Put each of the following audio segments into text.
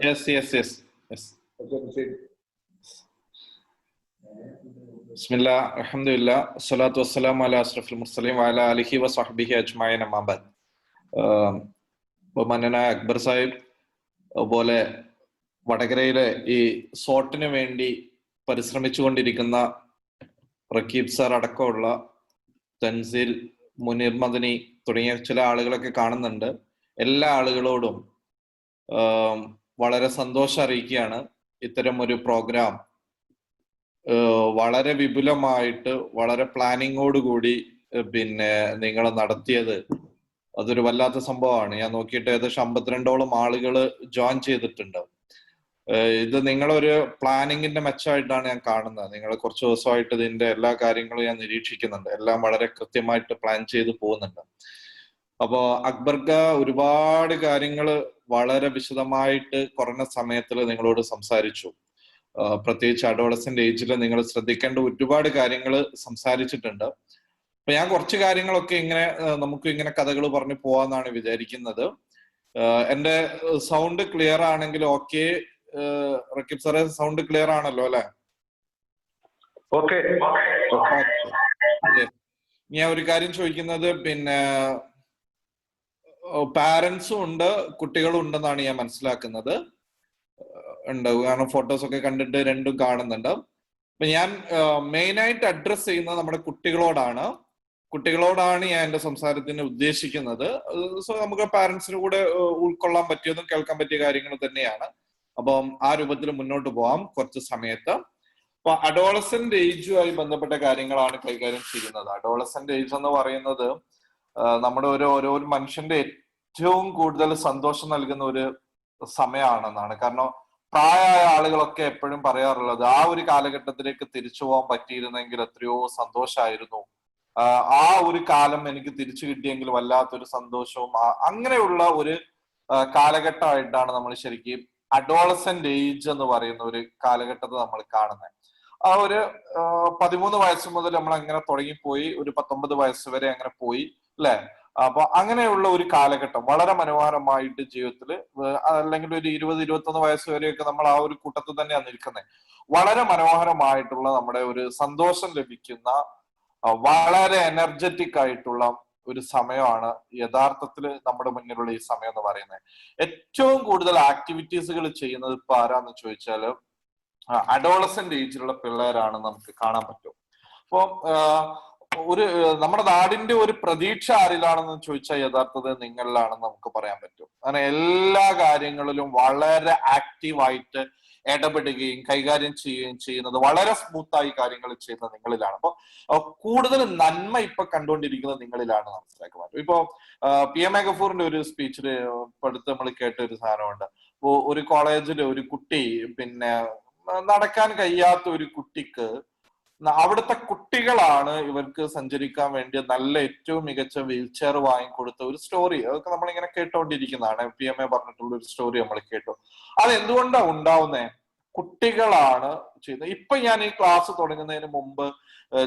Yes, yes, yes, yes. Bismillah, alhamdulillah, salatu wassalamu ala asrafil mursalin wa ala alihi wa sahbihi ajma'in amma ba'd. ബഹുമാന്യനായ അക്ബർ സാഹിബ് അതുപോലെ വടകരയിലെ ഈ സോട്ടിന് വേണ്ടി പരിശ്രമിച്ചുകൊണ്ടിരിക്കുന്ന Rakeeb sir അടക്കമുള്ള തൻസീൽ, മുനീർ മദനി തുടങ്ങിയ ചില ആളുകളൊക്കെ കാണുന്നുണ്ട്. എല്ലാ ആളുകളോടും വളരെ സന്തോഷം അറിയിക്കുകയാണ്. ഇത്തരം ഒരു പ്രോഗ്രാം വളരെ വിപുലമായിട്ട് വളരെ പ്ലാനിങ്ങോടുകൂടി നിങ്ങൾ നടത്തിയത് അതൊരു വല്ലാത്ത സംഭവമാണ്. ഞാൻ നോക്കിയിട്ട് ഏകദേശം 52ഓളം ആളുകൾ ജോയിൻ ചെയ്തിട്ടുണ്ട്. ഇത് നിങ്ങളൊരു പ്ലാനിങ്ങിന്റെ മെച്ചമായിട്ടാണ് ഞാൻ കാണുന്നത്. നിങ്ങൾ കുറച്ച് ദിവസമായിട്ട് ഇതിന്റെ എല്ലാ കാര്യങ്ങളും ഞാൻ നിരീക്ഷിക്കുന്നുണ്ട്. എല്ലാം വളരെ കൃത്യമായിട്ട് പ്ലാൻ ചെയ്ത് പോകുന്നുണ്ട്. അപ്പോ അക്ബർക്ക ഒരുപാട് കാര്യങ്ങൾ വളരെ വിശദമായിട്ട് കുറഞ്ഞ സമയത്തിൽ നിങ്ങളോട് സംസാരിച്ചു. പ്രത്യേകിച്ച് അഡോളസന്റ് ഏജിൽ നിങ്ങൾ ശ്രദ്ധിക്കേണ്ട ഒരുപാട് കാര്യങ്ങൾ സംസാരിച്ചിട്ടുണ്ട്. അപ്പൊ ഞാൻ കുറച്ച് കാര്യങ്ങളൊക്കെ ഇങ്ങനെ നമുക്ക് ഇങ്ങനെ കഥകൾ പറഞ്ഞു പോവാന്നാണ് വിചാരിക്കുന്നത്. എന്റെ സൗണ്ട് ക്ലിയർ ആണെങ്കിൽ ഓക്കെ. റക്കീബ് സാറേ, സൗണ്ട് ക്ലിയർ ആണല്ലോ അല്ലെ? ഞാൻ ഒരു കാര്യം ചോദിക്കുന്നത്, പാരന്റ്സും ഉണ്ട് കുട്ടികളും ഉണ്ടെന്നാണ് ഞാൻ മനസ്സിലാക്കുന്നത്. ഉണ്ട്, കാരണം ഫോട്ടോസ് ഒക്കെ കണ്ടിട്ട് രണ്ടും കാണുന്നുണ്ട്. അപ്പൊ ഞാൻ മെയിനായിട്ട് അഡ്രസ് ചെയ്യുന്നത് നമ്മുടെ കുട്ടികളോടാണ് ഞാൻ എന്റെ സംസാരത്തിന് ഉദ്ദേശിക്കുന്നത്. സോ നമുക്ക് പാരന്റ്സിന് കൂടെ ഉൾക്കൊള്ളാൻ പറ്റിയതും കേൾക്കാൻ പറ്റിയ കാര്യങ്ങൾ തന്നെയാണ്. അപ്പം ആ രൂപത്തിൽ മുന്നോട്ട് പോവാം കുറച്ച് സമയത്ത്. അപ്പൊ അഡോളസന്റ് ഏജുമായി ബന്ധപ്പെട്ട കാര്യങ്ങളാണ് കൈകാര്യം ചെയ്യുന്നത്. അഡോളസന്റ് ഏജ് എന്ന് പറയുന്നത് നമ്മുടെ ഓരോ മനുഷ്യന്റെ ഏറ്റവും കൂടുതൽ സന്തോഷം നൽകുന്ന ഒരു സമയമാണെന്നാണ്. കാരണം പ്രായമായ ആളുകളൊക്കെ എപ്പോഴും പറയാറുള്ളത് ആ ഒരു കാലഘട്ടത്തിലേക്ക് തിരിച്ചു പോകാൻ പറ്റിയിരുന്നെങ്കിൽ എത്രയോ സന്തോഷമായിരുന്നു, ആ ഒരു കാലം എനിക്ക് തിരിച്ചു കിട്ടിയെങ്കിൽ വല്ലാത്തൊരു സന്തോഷവും. അങ്ങനെയുള്ള ഒരു കാലഘട്ടമായിട്ടാണ് നമ്മൾ ശരിക്കും അഡോളസന്റ് ഏജ് എന്ന് പറയുന്ന ഒരു കാലഘട്ടത്തെ നമ്മൾ കാണുന്നത്. ആ ഒരു 13 വയസ്സ് മുതൽ നമ്മൾ അങ്ങനെ തുടങ്ങിപ്പോയി, ഒരു 19 വയസ്സ് വരെ അങ്ങനെ പോയി അല്ലെ? അപ്പൊ അങ്ങനെയുള്ള ഒരു കാലഘട്ടം വളരെ മനോഹരമായിട്ട് ജീവിതത്തിൽ, അല്ലെങ്കിൽ ഒരു 20-21 വയസ്സ് വരെയൊക്കെ നമ്മൾ ആ ഒരു കൂട്ടത്തിൽ തന്നെയാണ് നിൽക്കുന്നത്. വളരെ മനോഹരമായിട്ടുള്ള നമ്മുടെ ഒരു സന്തോഷം ലഭിക്കുന്ന വളരെ എനർജറ്റിക് ആയിട്ടുള്ള ഒരു സമയമാണ് യഥാർത്ഥത്തിൽ നമ്മുടെ മുന്നിലുള്ള ഈ സമയം എന്ന് പറയുന്നത്. ഏറ്റവും കൂടുതൽ ആക്ടിവിറ്റീസുകൾ ചെയ്യുന്നത് ഇപ്പൊ ആരാന്ന് ചോദിച്ചാൽ അഡോളസന്റ് ഏജിലുള്ള പിള്ളേരാണ് നമുക്ക് കാണാൻ പറ്റും. അപ്പൊ നമ്മുടെ നാടിന്റെ ഒരു പ്രതീക്ഷ ആരിലാണെന്ന് ചോദിച്ചാൽ യഥാർത്ഥത്തിൽ നിങ്ങളിലാണെന്ന് നമുക്ക് പറയാൻ പറ്റും. അങ്ങനെ എല്ലാ കാര്യങ്ങളിലും വളരെ ആക്റ്റീവായിട്ട് ഇടപെടുകയും കൈകാര്യം ചെയ്യുകയും ചെയ്യുന്നത്, വളരെ സ്മൂത്തായി കാര്യങ്ങൾ ചെയ്യുന്നത് നിങ്ങളിലാണ്. അപ്പൊ കൂടുതൽ നന്മ ഇപ്പൊ കണ്ടുകൊണ്ടിരിക്കുന്നത് നിങ്ങളിലാണ് മനസ്സിലാക്കാൻ പറ്റും. ഇപ്പൊ PM ഗഫൂറിന്റെ ഒരു സ്പീച്ചില് അടുത്ത് നമ്മൾ കേട്ട ഒരു സാധനമുണ്ട്. ഒരു കോളേജില് ഒരു കുട്ടി, നടക്കാൻ കഴിയാത്ത ഒരു കുട്ടിക്ക് അവിടുത്തെ കുട്ടികളാണ് ഇവർക്ക് സഞ്ചരിക്കാൻ വേണ്ടി നല്ല ഏറ്റവും മികച്ച വീൽ ചെയർ വാങ്ങിക്കൊടുത്ത ഒരു സ്റ്റോറി. അതൊക്കെ നമ്മളിങ്ങനെ കേട്ടോണ്ടിരിക്കുന്നതാണ്. PMA പറഞ്ഞിട്ടുള്ള ഒരു സ്റ്റോറി നമ്മൾ കേട്ടു. അത് എന്തുകൊണ്ടാണ് ഉണ്ടാവുന്നത്? കുട്ടികളാണ് ചെയ്യുന്നത്. ഇപ്പൊ ഞാൻ ഈ ക്ലാസ് തുടങ്ങുന്നതിന് മുമ്പ്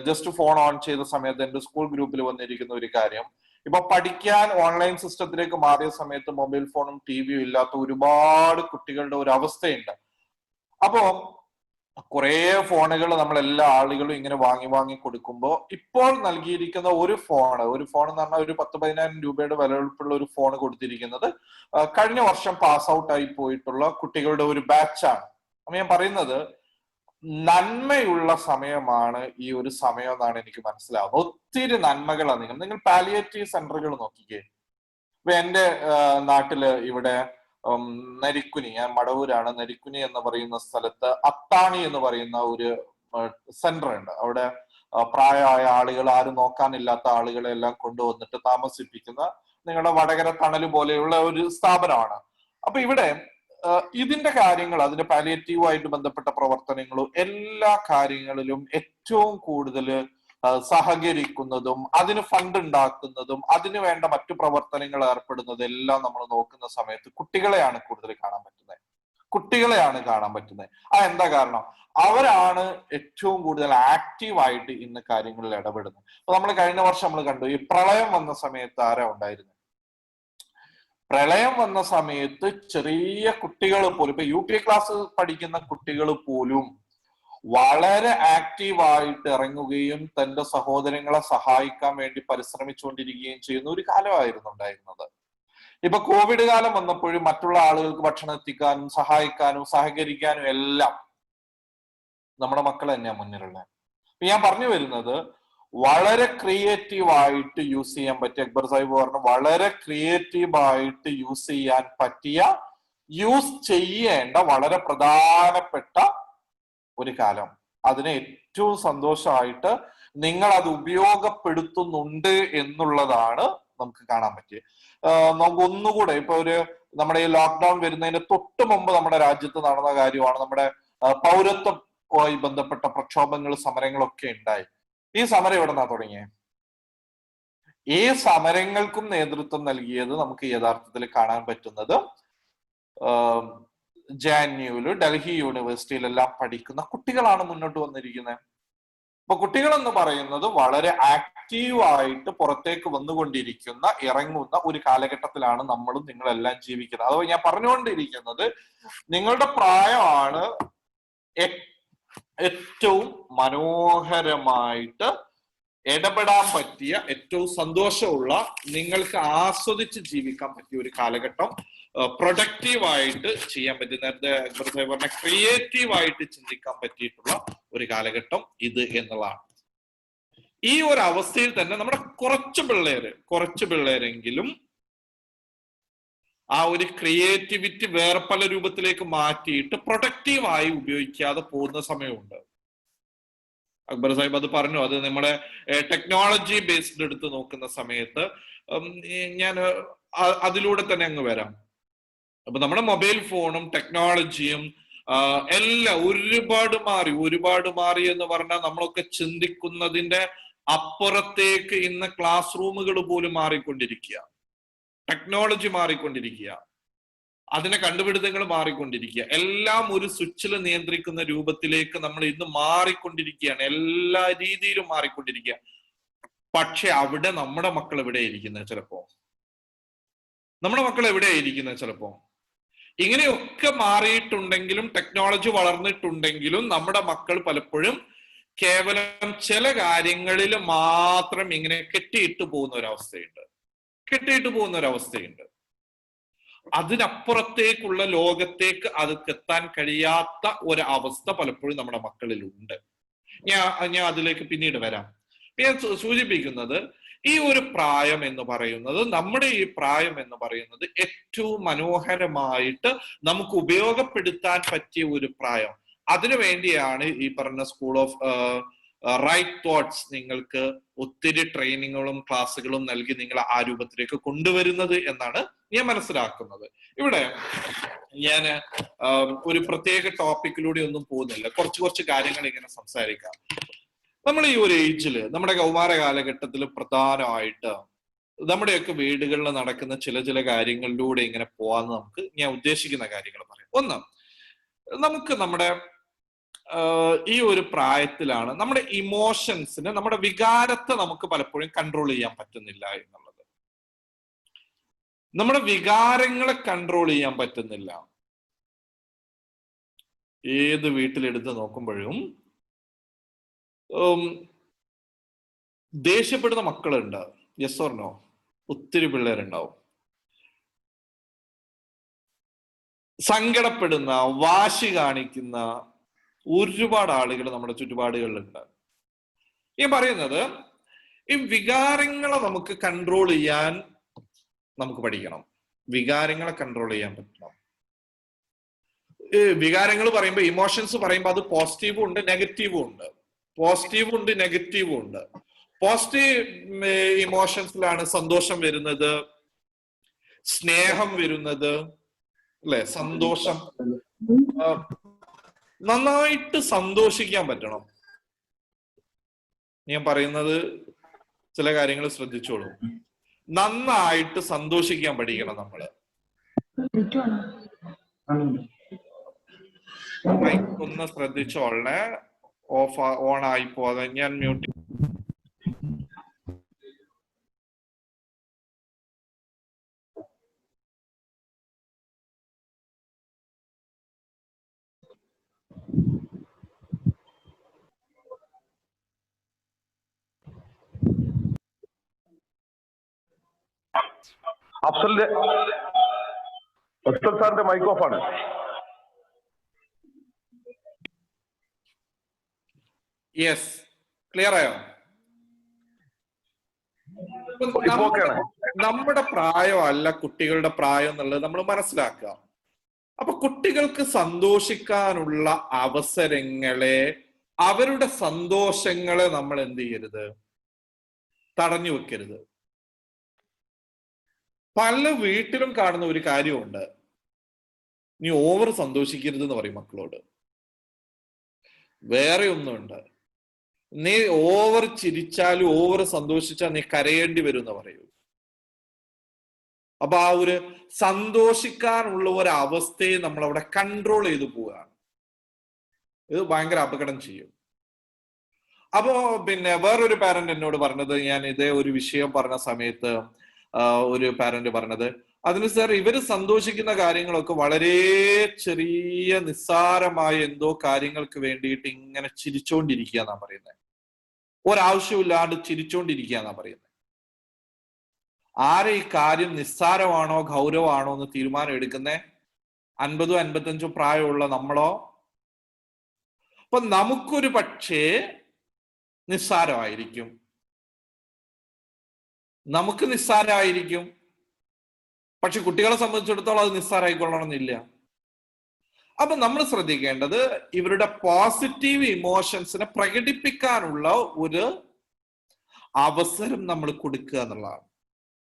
ജസ്റ്റ് ഫോൺ ഓൺ ചെയ്ത സമയത്ത് എന്റെ സ്കൂൾ ഗ്രൂപ്പിൽ വന്നിരിക്കുന്ന ഒരു കാര്യം, ഇപ്പൊ പഠിക്കാൻ ഓൺലൈൻ സിസ്റ്റത്തിലേക്ക് മാറിയ സമയത്ത് മൊബൈൽ ഫോണും ടിവിയും ഇല്ലാത്ത ഒരുപാട് കുട്ടികളുടെ ഒരു അവസ്ഥയുണ്ട്. അപ്പോ കുറെ ഫോണുകൾ നമ്മൾ എല്ലാ ആളുകളും ഇങ്ങനെ വാങ്ങി കൊടുക്കുമ്പോൾ ഇപ്പോൾ നൽകിയിരിക്കുന്ന ഒരു ഫോൺ എന്ന് പറഞ്ഞാൽ ഒരു 10-15,000 രൂപയുടെ വിലയുള്ള ഒരു ഫോൺ കൊടുത്തിരിക്കുന്നത് കഴിഞ്ഞ വർഷം പാസ് ഔട്ട് ആയി പോയിട്ടുള്ള കുട്ടികളുടെ ഒരു ബാച്ചാണ്. അപ്പൊ ഞാൻ പറയുന്നത് നന്മയുള്ള സമയമാണ് ഈ ഒരു സമയം എന്നാണ് എനിക്ക് മനസ്സിലാവുന്നത്. ഒത്തിരി നന്മകളാണ്. നിങ്ങൾ പാലിയേറ്റീവ് സെന്ററുകൾ നോക്കിക്കേ. ഇപ്പൊ എന്റെ നാട്ടില് ഇവിടെ നരിക്കുനി, ഞാൻ മടവൂരാണ്, നരിക്കുനി എന്ന് പറയുന്ന സ്ഥലത്ത് അത്താണി എന്ന് പറയുന്ന ഒരു സെന്റർ ഉണ്ട്. അവിടെ പ്രായമായ ആളുകൾ, ആരും നോക്കാനില്ലാത്ത ആളുകളെ എല്ലാം കൊണ്ടുവന്നിട്ട് താമസിപ്പിക്കുന്ന നിങ്ങളുടെ വടകര തണല് പോലെയുള്ള ഒരു സ്ഥാപനമാണ്. അപ്പൊ ഇവിടെ ഇതിന്റെ കാര്യങ്ങൾ, അതിന്റെ പാലിയേറ്റീവുമായിട്ട് ബന്ധപ്പെട്ട പ്രവർത്തനങ്ങളും എല്ലാ കാര്യങ്ങളിലും ഏറ്റവും കൂടുതൽ സഹകരിക്കുന്നതും അതിന് ഫണ്ട് ഉണ്ടാക്കുന്നതും അതിന് വേണ്ട മറ്റു പ്രവർത്തനങ്ങൾ ഏർപ്പെടുന്നതും എല്ലാം നമ്മൾ നോക്കുന്ന സമയത്ത് കുട്ടികളെയാണ് കൂടുതൽ കാണാൻ പറ്റുന്നത്. എന്താ കാരണം? അവരാണ് ഏറ്റവും കൂടുതൽ ആക്റ്റീവായിട്ട് ഇന്ന് കാര്യങ്ങളിൽ ഇടപെടുന്നത്. അപ്പൊ നമ്മൾ കഴിഞ്ഞ വർഷം നമ്മൾ കണ്ടു, ഈ പ്രളയം വന്ന സമയത്ത് ആരാ ഉണ്ടായിരുന്നത്? പ്രളയം വന്ന സമയത്ത് ചെറിയ കുട്ടികൾ പോലും, ഇപ്പൊ UP ക്ലാസ് പഠിക്കുന്ന കുട്ടികൾ പോലും വളരെ ആക്റ്റീവായിട്ട് ഇറങ്ങുകയും തന്റെ സഹോദരങ്ങളെ സഹായിക്കാൻ വേണ്ടി പരിശ്രമിച്ചുകൊണ്ടിരിക്കുകയും ചെയ്യുന്ന ഒരു കാലമായിരുന്നു ഉണ്ടായിരുന്നത്. ഇപ്പൊ കോവിഡ് കാലം വന്നപ്പോഴും മറ്റുള്ള ആളുകൾക്ക് ഭക്ഷണം എത്തിക്കാനും സഹായിക്കാനും സഹകരിക്കാനും എല്ലാം നമ്മുടെ മക്കൾ തന്നെയാണ് മുന്നിലുള്ളത്. ഞാൻ പറഞ്ഞു വരുന്നത്, വളരെ ക്രിയേറ്റീവായിട്ട് യൂസ് ചെയ്യാൻ പറ്റിയ, അക്ബർ സാഹിബ് പറഞ്ഞു, വളരെ ക്രിയേറ്റീവായിട്ട് യൂസ് ചെയ്യാൻ പറ്റിയ, യൂസ് ചെയ്യേണ്ട വളരെ പ്രധാനപ്പെട്ട ഒരു കാലം. അതിനെ ഏറ്റവും സന്തോഷമായിട്ട് നിങ്ങൾ അത് ഉപയോഗപ്പെടുത്തുന്നുണ്ട് എന്നുള്ളതാണ് നമുക്ക് കാണാൻ പറ്റിയത്. നമുക്ക് ഒന്നുകൂടെ ഇപ്പൊ നമ്മുടെ ഈ ലോക്ക്ഡൌൺ വരുന്നതിന് തൊട്ട് മുമ്പ് നമ്മുടെ രാജ്യത്ത് നടന്ന കാര്യമാണ് നമ്മുടെ പൗരത്വവുമായി ബന്ധപ്പെട്ട പ്രക്ഷോഭങ്ങൾ, സമരങ്ങളൊക്കെ ഉണ്ടായി. ഈ സമരം എവിടെ നിന്നാ തുടങ്ങിയത്? ഈ സമരങ്ങൾക്കും നേതൃത്വം നൽകിയത് നമുക്ക് യഥാർത്ഥത്തിൽ കാണാൻ പറ്റുന്നത് JNUവില്, ഡൽഹി യൂണിവേഴ്സിറ്റിയിലെല്ലാം പഠിക്കുന്ന കുട്ടികളാണ് മുന്നോട്ട് വന്നിരിക്കുന്നത്. അപ്പൊ കുട്ടികൾ എന്ന് പറയുന്നത് വളരെ ആക്റ്റീവായിട്ട് പുറത്തേക്ക് വന്നുകൊണ്ടിരിക്കുന്ന, ഇറങ്ങുന്ന ഒരു കാലഘട്ടത്തിലാണ് നമ്മളും നിങ്ങളെല്ലാം ജീവിക്കുന്നത്. അഥവാ ഞാൻ പറഞ്ഞുകൊണ്ടിരിക്കുന്നത്, നിങ്ങളുടെ പ്രായമാണ് ഏറ്റവും മനോഹരമായിട്ട് ഇടപെടാൻ പറ്റിയ, ഏറ്റവും സന്തോഷമുള്ള, നിങ്ങൾക്ക് ആസ്വദിച്ച് ജീവിക്കാൻ പറ്റിയ ഒരു കാലഘട്ടം, പ്രൊഡക്റ്റീവായിട്ട് ചെയ്യാൻ പറ്റിയ, നേരത്തെ അക്ബർ സാഹിബ് പറഞ്ഞ ക്രിയേറ്റീവായിട്ട് ചിന്തിക്കാൻ പറ്റിയിട്ടുള്ള ഒരു കാലഘട്ടം ഇത് എന്നുള്ളതാണ്. ഈ ഒരു അവസ്ഥയിൽ തന്നെ നമ്മുടെ കുറച്ച് പിള്ളേരെങ്കിലും ആ ഒരു ക്രിയേറ്റിവിറ്റി വേറെ പല രൂപത്തിലേക്ക് മാറ്റിയിട്ട് പ്രൊഡക്റ്റീവായി ഉപയോഗിക്കാതെ പോകുന്ന സമയമുണ്ട്. അക്ബർ സാഹിബ് അത് പറഞ്ഞു. അത് നമ്മുടെ ടെക്നോളജി ബേസ്ഡ് എടുത്ത് നോക്കുന്ന സമയത്ത് ഞാൻ അതിലൂടെ തന്നെ അങ്ങ് വരാം. അപ്പൊ നമ്മുടെ മൊബൈൽ ഫോണും ടെക്നോളജിയും എല്ലാം ഒരുപാട് മാറി എന്ന് പറഞ്ഞാൽ നമ്മളൊക്കെ ചിന്തിക്കുന്നതിന്റെ അപ്പുറത്തേക്ക് ഇന്ന് ക്ലാസ് റൂമുകൾ പോലും മാറിക്കൊണ്ടിരിക്കുക, ടെക്നോളജി മാറിക്കൊണ്ടിരിക്കുക, അതിനെ കണ്ടുപിടുത്തങ്ങൾ മാറിക്കൊണ്ടിരിക്കുക, എല്ലാം ഒരു സ്വിച്ചിൽ നിയന്ത്രിക്കുന്ന രൂപത്തിലേക്ക് നമ്മൾ ഇന്ന് മാറിക്കൊണ്ടിരിക്കുകയാണ്, എല്ലാ രീതിയിലും മാറിക്കൊണ്ടിരിക്കുക. പക്ഷെ അവിടെ നമ്മുടെ മക്കൾ എവിടെയായിരിക്കുന്നത്? ചിലപ്പോ ഇങ്ങനെയൊക്കെ മാറിയിട്ടുണ്ടെങ്കിലും, ടെക്നോളജി വളർന്നിട്ടുണ്ടെങ്കിലും, നമ്മുടെ മക്കൾ പലപ്പോഴും കേവലം ചില കാര്യങ്ങളിൽ മാത്രം ഇങ്ങനെ കെട്ടിയിട്ട് പോകുന്ന ഒരവസ്ഥയുണ്ട്. അതിനപ്പുറത്തേക്കുള്ള ലോകത്തേക്ക് അത് എത്താൻ കഴിയാത്ത ഒരവസ്ഥ പലപ്പോഴും നമ്മുടെ മക്കളിലുണ്ട്. ഞാൻ അതിലേക്ക് പിന്നീട് വരാം. ഞാൻ സൂചിപ്പിക്കുന്നത്, ഈ ഒരു പ്രായം എന്ന് പറയുന്നത്, നമ്മുടെ ഈ പ്രായം എന്ന് പറയുന്നത് ഏറ്റവും മനോഹരമായിട്ട് നമുക്ക് ഉപയോഗപ്പെടുത്താൻ പറ്റിയ ഒരു പ്രായം. അതിനു വേണ്ടിയാണ് ഈ പറഞ്ഞ സ്കൂൾ ഓഫ് റൈറ്റ് തോട്ട്സ് നിങ്ങൾക്ക് ഒത്തിരി ട്രെയിനിങ്ങുകളും ക്ലാസ്സുകളും നൽകി നിങ്ങൾ ആ രൂപത്തിലേക്ക് കൊണ്ടുവരുന്നത് എന്നാണ് ഞാൻ മനസ്സിലാക്കുന്നത്. ഇവിടെ ഞാൻ ഒരു പ്രത്യേക ടോപ്പിക്കിലൂടെ ഒന്നും പോകുന്നില്ല, കുറച്ച് കാര്യങ്ങൾ ഇങ്ങനെ സംസാരിക്കാം. നമ്മൾ ഈ ഒരു ഏജില്, നമ്മുടെ കൗമാര കാലഘട്ടത്തിൽ പ്രധാനമായിട്ട് നമ്മുടെയൊക്കെ വീടുകളിൽ നടക്കുന്ന ചില കാര്യങ്ങളിലൂടെ ഇങ്ങനെ പോവാന്ന് ഞാൻ ഉദ്ദേശിക്കുന്ന കാര്യങ്ങൾ പറയാം. ഒന്ന്, നമുക്ക് നമ്മുടെ ഈ ഒരു പ്രായത്തിലാണ് നമ്മുടെ ഇമോഷൻസിന്, നമ്മുടെ വികാരത്തെ നമുക്ക് പലപ്പോഴും കൺട്രോൾ ചെയ്യാൻ പറ്റുന്നില്ല എന്നുള്ളത്. നമ്മുടെ വികാരങ്ങളെ കൺട്രോൾ ചെയ്യാൻ പറ്റുന്നില്ല. ഏത് വീട്ടിലെടുത്ത് നോക്കുമ്പോഴും ദേഷ്യപ്പെടുന്ന മക്കളുണ്ട്, യെസ് ഓർ നോ? ഒത്തിരി പിള്ളേരുണ്ടാവും. സങ്കടപ്പെടുന്ന, വാശി കാണിക്കുന്ന ഒരുപാട് ആളുകൾ നമ്മുടെ ചുറ്റുപാടുകളിലുണ്ട്. ഈ പറയുന്നത്, ഈ വികാരങ്ങളെ നമുക്ക് കൺട്രോൾ ചെയ്യാൻ നമുക്ക് പഠിക്കണം. വികാരങ്ങളെ കൺട്രോൾ ചെയ്യാൻ പറ്റണം. വികാരങ്ങൾ പറയുമ്പോൾ, ഇമോഷൻസ് പറയുമ്പോൾ, അത് പോസിറ്റീവും ഉണ്ട് നെഗറ്റീവും ഉണ്ട്. പോസിറ്റീവ് ഇമോഷൻസിലാണ് സന്തോഷം വരുന്നത്, സ്നേഹം വരുന്നത്, അല്ലെ? സന്തോഷം, നന്നായിട്ട് സന്തോഷിക്കാൻ പറ്റണം. ഞാൻ പറയുന്നത് ചില കാര്യങ്ങൾ ശ്രദ്ധിച്ചോളൂ. നന്നായിട്ട് സന്തോഷിക്കാൻ പഠിക്കണം നമ്മള്. ഒന്ന് ശ്രദ്ധിച്ചോളെ, ഓൺ ആയി പോകാതെ. ഞാൻ മ്യൂട്ട് അഫ്സൽ സാറിന്റെ മൈക്ക് ഓഫ് ആണ്. യെസ്, ക്ലിയർ ആയോ? നമ്മുടെ പ്രായമല്ല കുട്ടികളുടെ പ്രായം എന്നുള്ളത് നമ്മൾ മനസ്സിലാക്കുക. അപ്പൊ കുട്ടികൾക്ക് സന്തോഷിക്കാനുള്ള അവസരങ്ങളെ, അവരുടെ സന്തോഷങ്ങളെ നമ്മൾ എന്ത് ചെയ്യരുത്, തടഞ്ഞു വെക്കരുത്. പല വീട്ടിലും കാണുന്ന ഒരു കാര്യമുണ്ട്, നീ ഓവർ സന്തോഷിക്കരുത് എന്ന് പറയും മക്കളോട്. വേറെ ഒന്നുണ്ട്, നീ ഓവർ ചിരിച്ചാലും ഓവർ സന്തോഷിച്ചാൽ നീ കരയേണ്ടി വരും എന്ന് പറയൂ. അപ്പൊ ആ ഒരു സന്തോഷിക്കാനുള്ള ഒരു അവസ്ഥയെ നമ്മൾ അവിടെ കൺട്രോൾ ചെയ്തു പോവുകയാണ്. ഇത് ഭയങ്കര അപകടം ചെയ്യും. അപ്പോ പിന്നെ വേറൊരു പാരന്റ് എന്നോട് പറഞ്ഞത്, ഞാൻ ഇതേ ഒരു വിഷയം പറഞ്ഞ സമയത്ത് ഒരു പാരന്റ് പറഞ്ഞത്, അതിന് സാർ ഇവര് സന്തോഷിക്കുന്ന കാര്യങ്ങളൊക്കെ വളരെ ചെറിയ നിസ്സാരമായ എന്തോ കാര്യങ്ങൾക്ക് വേണ്ടിയിട്ട് ഇങ്ങനെ ചിരിച്ചോണ്ടിരിക്കുക എന്നാ പറയുന്നത്. ഒരാവശ്യമില്ലാണ്ട് ചിരിച്ചോണ്ടിരിക്കുക എന്നാ പറയുന്നത്. ആരെ ഈ കാര്യം നിസ്സാരമാണോ ഗൗരവമാണോ എന്ന് തീരുമാനം എടുക്കുന്നേ? 50 55 പ്രായമുള്ള നമ്മളോ? അപ്പൊ നമുക്കൊരു പക്ഷേ നിസ്സാരമായിരിക്കും, നമുക്ക് നിസ്സാരമായിരിക്കും, പക്ഷെ കുട്ടികളെ സംബന്ധിച്ചിടത്തോളം അത് നിസ്സാരമായിക്കൊള്ളണമെന്നില്ല. അപ്പൊ നമ്മൾ ശ്രദ്ധിക്കേണ്ടത് ഇവരുടെ പോസിറ്റീവ് ഇമോഷൻസിനെ പ്രകടിപ്പിക്കാനുള്ള ഒരു അവസരം നമ്മൾ കൊടുക്കുക എന്നുള്ളതാണ്.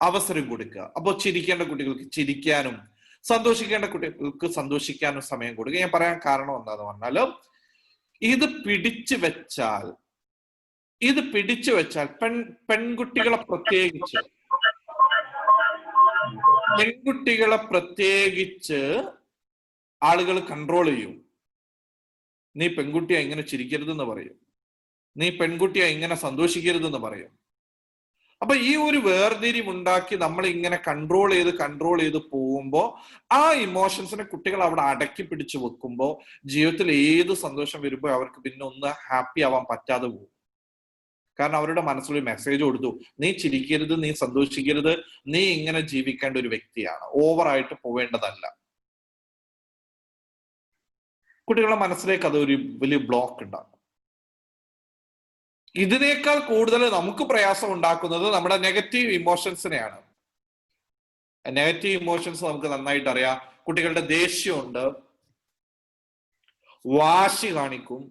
അവസരം കൊടുക്കുക. അപ്പോൾ ചിരിക്കേണ്ട കുട്ടികൾക്ക് ചിരിക്കാനും സന്തോഷിക്കേണ്ട കുട്ടികൾക്ക് സന്തോഷിക്കാനും സമയം കൊടുക്കുക. ഞാൻ പറയാൻ കാരണം എന്താന്ന് പറഞ്ഞാല്, ഇത് പിടിച്ചു വെച്ചാൽ പെൺകുട്ടികളെ പ്രത്യേകിച്ച് ആളുകൾ കൺട്രോൾ ചെയ്യും. നീ പെൺകുട്ടിയെ ഇങ്ങനെ ചിരിക്കരുതെന്ന് പറയും, നീ പെൺകുട്ടിയെ ഇങ്ങനെ സന്തോഷിക്കരുതെന്ന് പറയും. അപ്പൊ ഈ ഒരു വേർതിരിവുണ്ടാക്കി നമ്മൾ ഇങ്ങനെ കൺട്രോൾ ചെയ്ത് പോകുമ്പോൾ ആ ഇമോഷൻസിനെ കുട്ടികൾ അവിടെ അടക്കി പിടിച്ചു വെക്കുമ്പോൾ ജീവിതത്തിൽ ഏത് സന്തോഷം വരുമ്പോൾ അവർക്ക് പിന്നെ ഒന്ന് ഹാപ്പി ആവാൻ പറ്റാതെ പോകും. കാരണം അവരുടെ മനസ്സിലൊരു മെസ്സേജ് കൊടുത്തു, നീ ചിരിക്കരുത്, നീ സന്തോഷിക്കരുത്, നീ ഇങ്ങനെ ജീവിക്കേണ്ട ഒരു വ്യക്തിയാണ്, ഓവറായിട്ട് പോവേണ്ടതല്ല. കുട്ടികളുടെ മനസ്സിലേക്ക് അതൊരു വലിയ ബ്ലോക്ക് ഉണ്ടാക്കും. ഇതിനേക്കാൾ കൂടുതൽ നമുക്ക് പ്രയാസം ഉണ്ടാക്കുന്നത് നമ്മുടെ നെഗറ്റീവ് ഇമോഷൻസിനെയാണ്. നെഗറ്റീവ് ഇമോഷൻസ് നമുക്ക് നന്നായിട്ട് അറിയാം. കുട്ടികളുടെ ദേഷ്യമുണ്ട്, വാശി കാണിക്കും,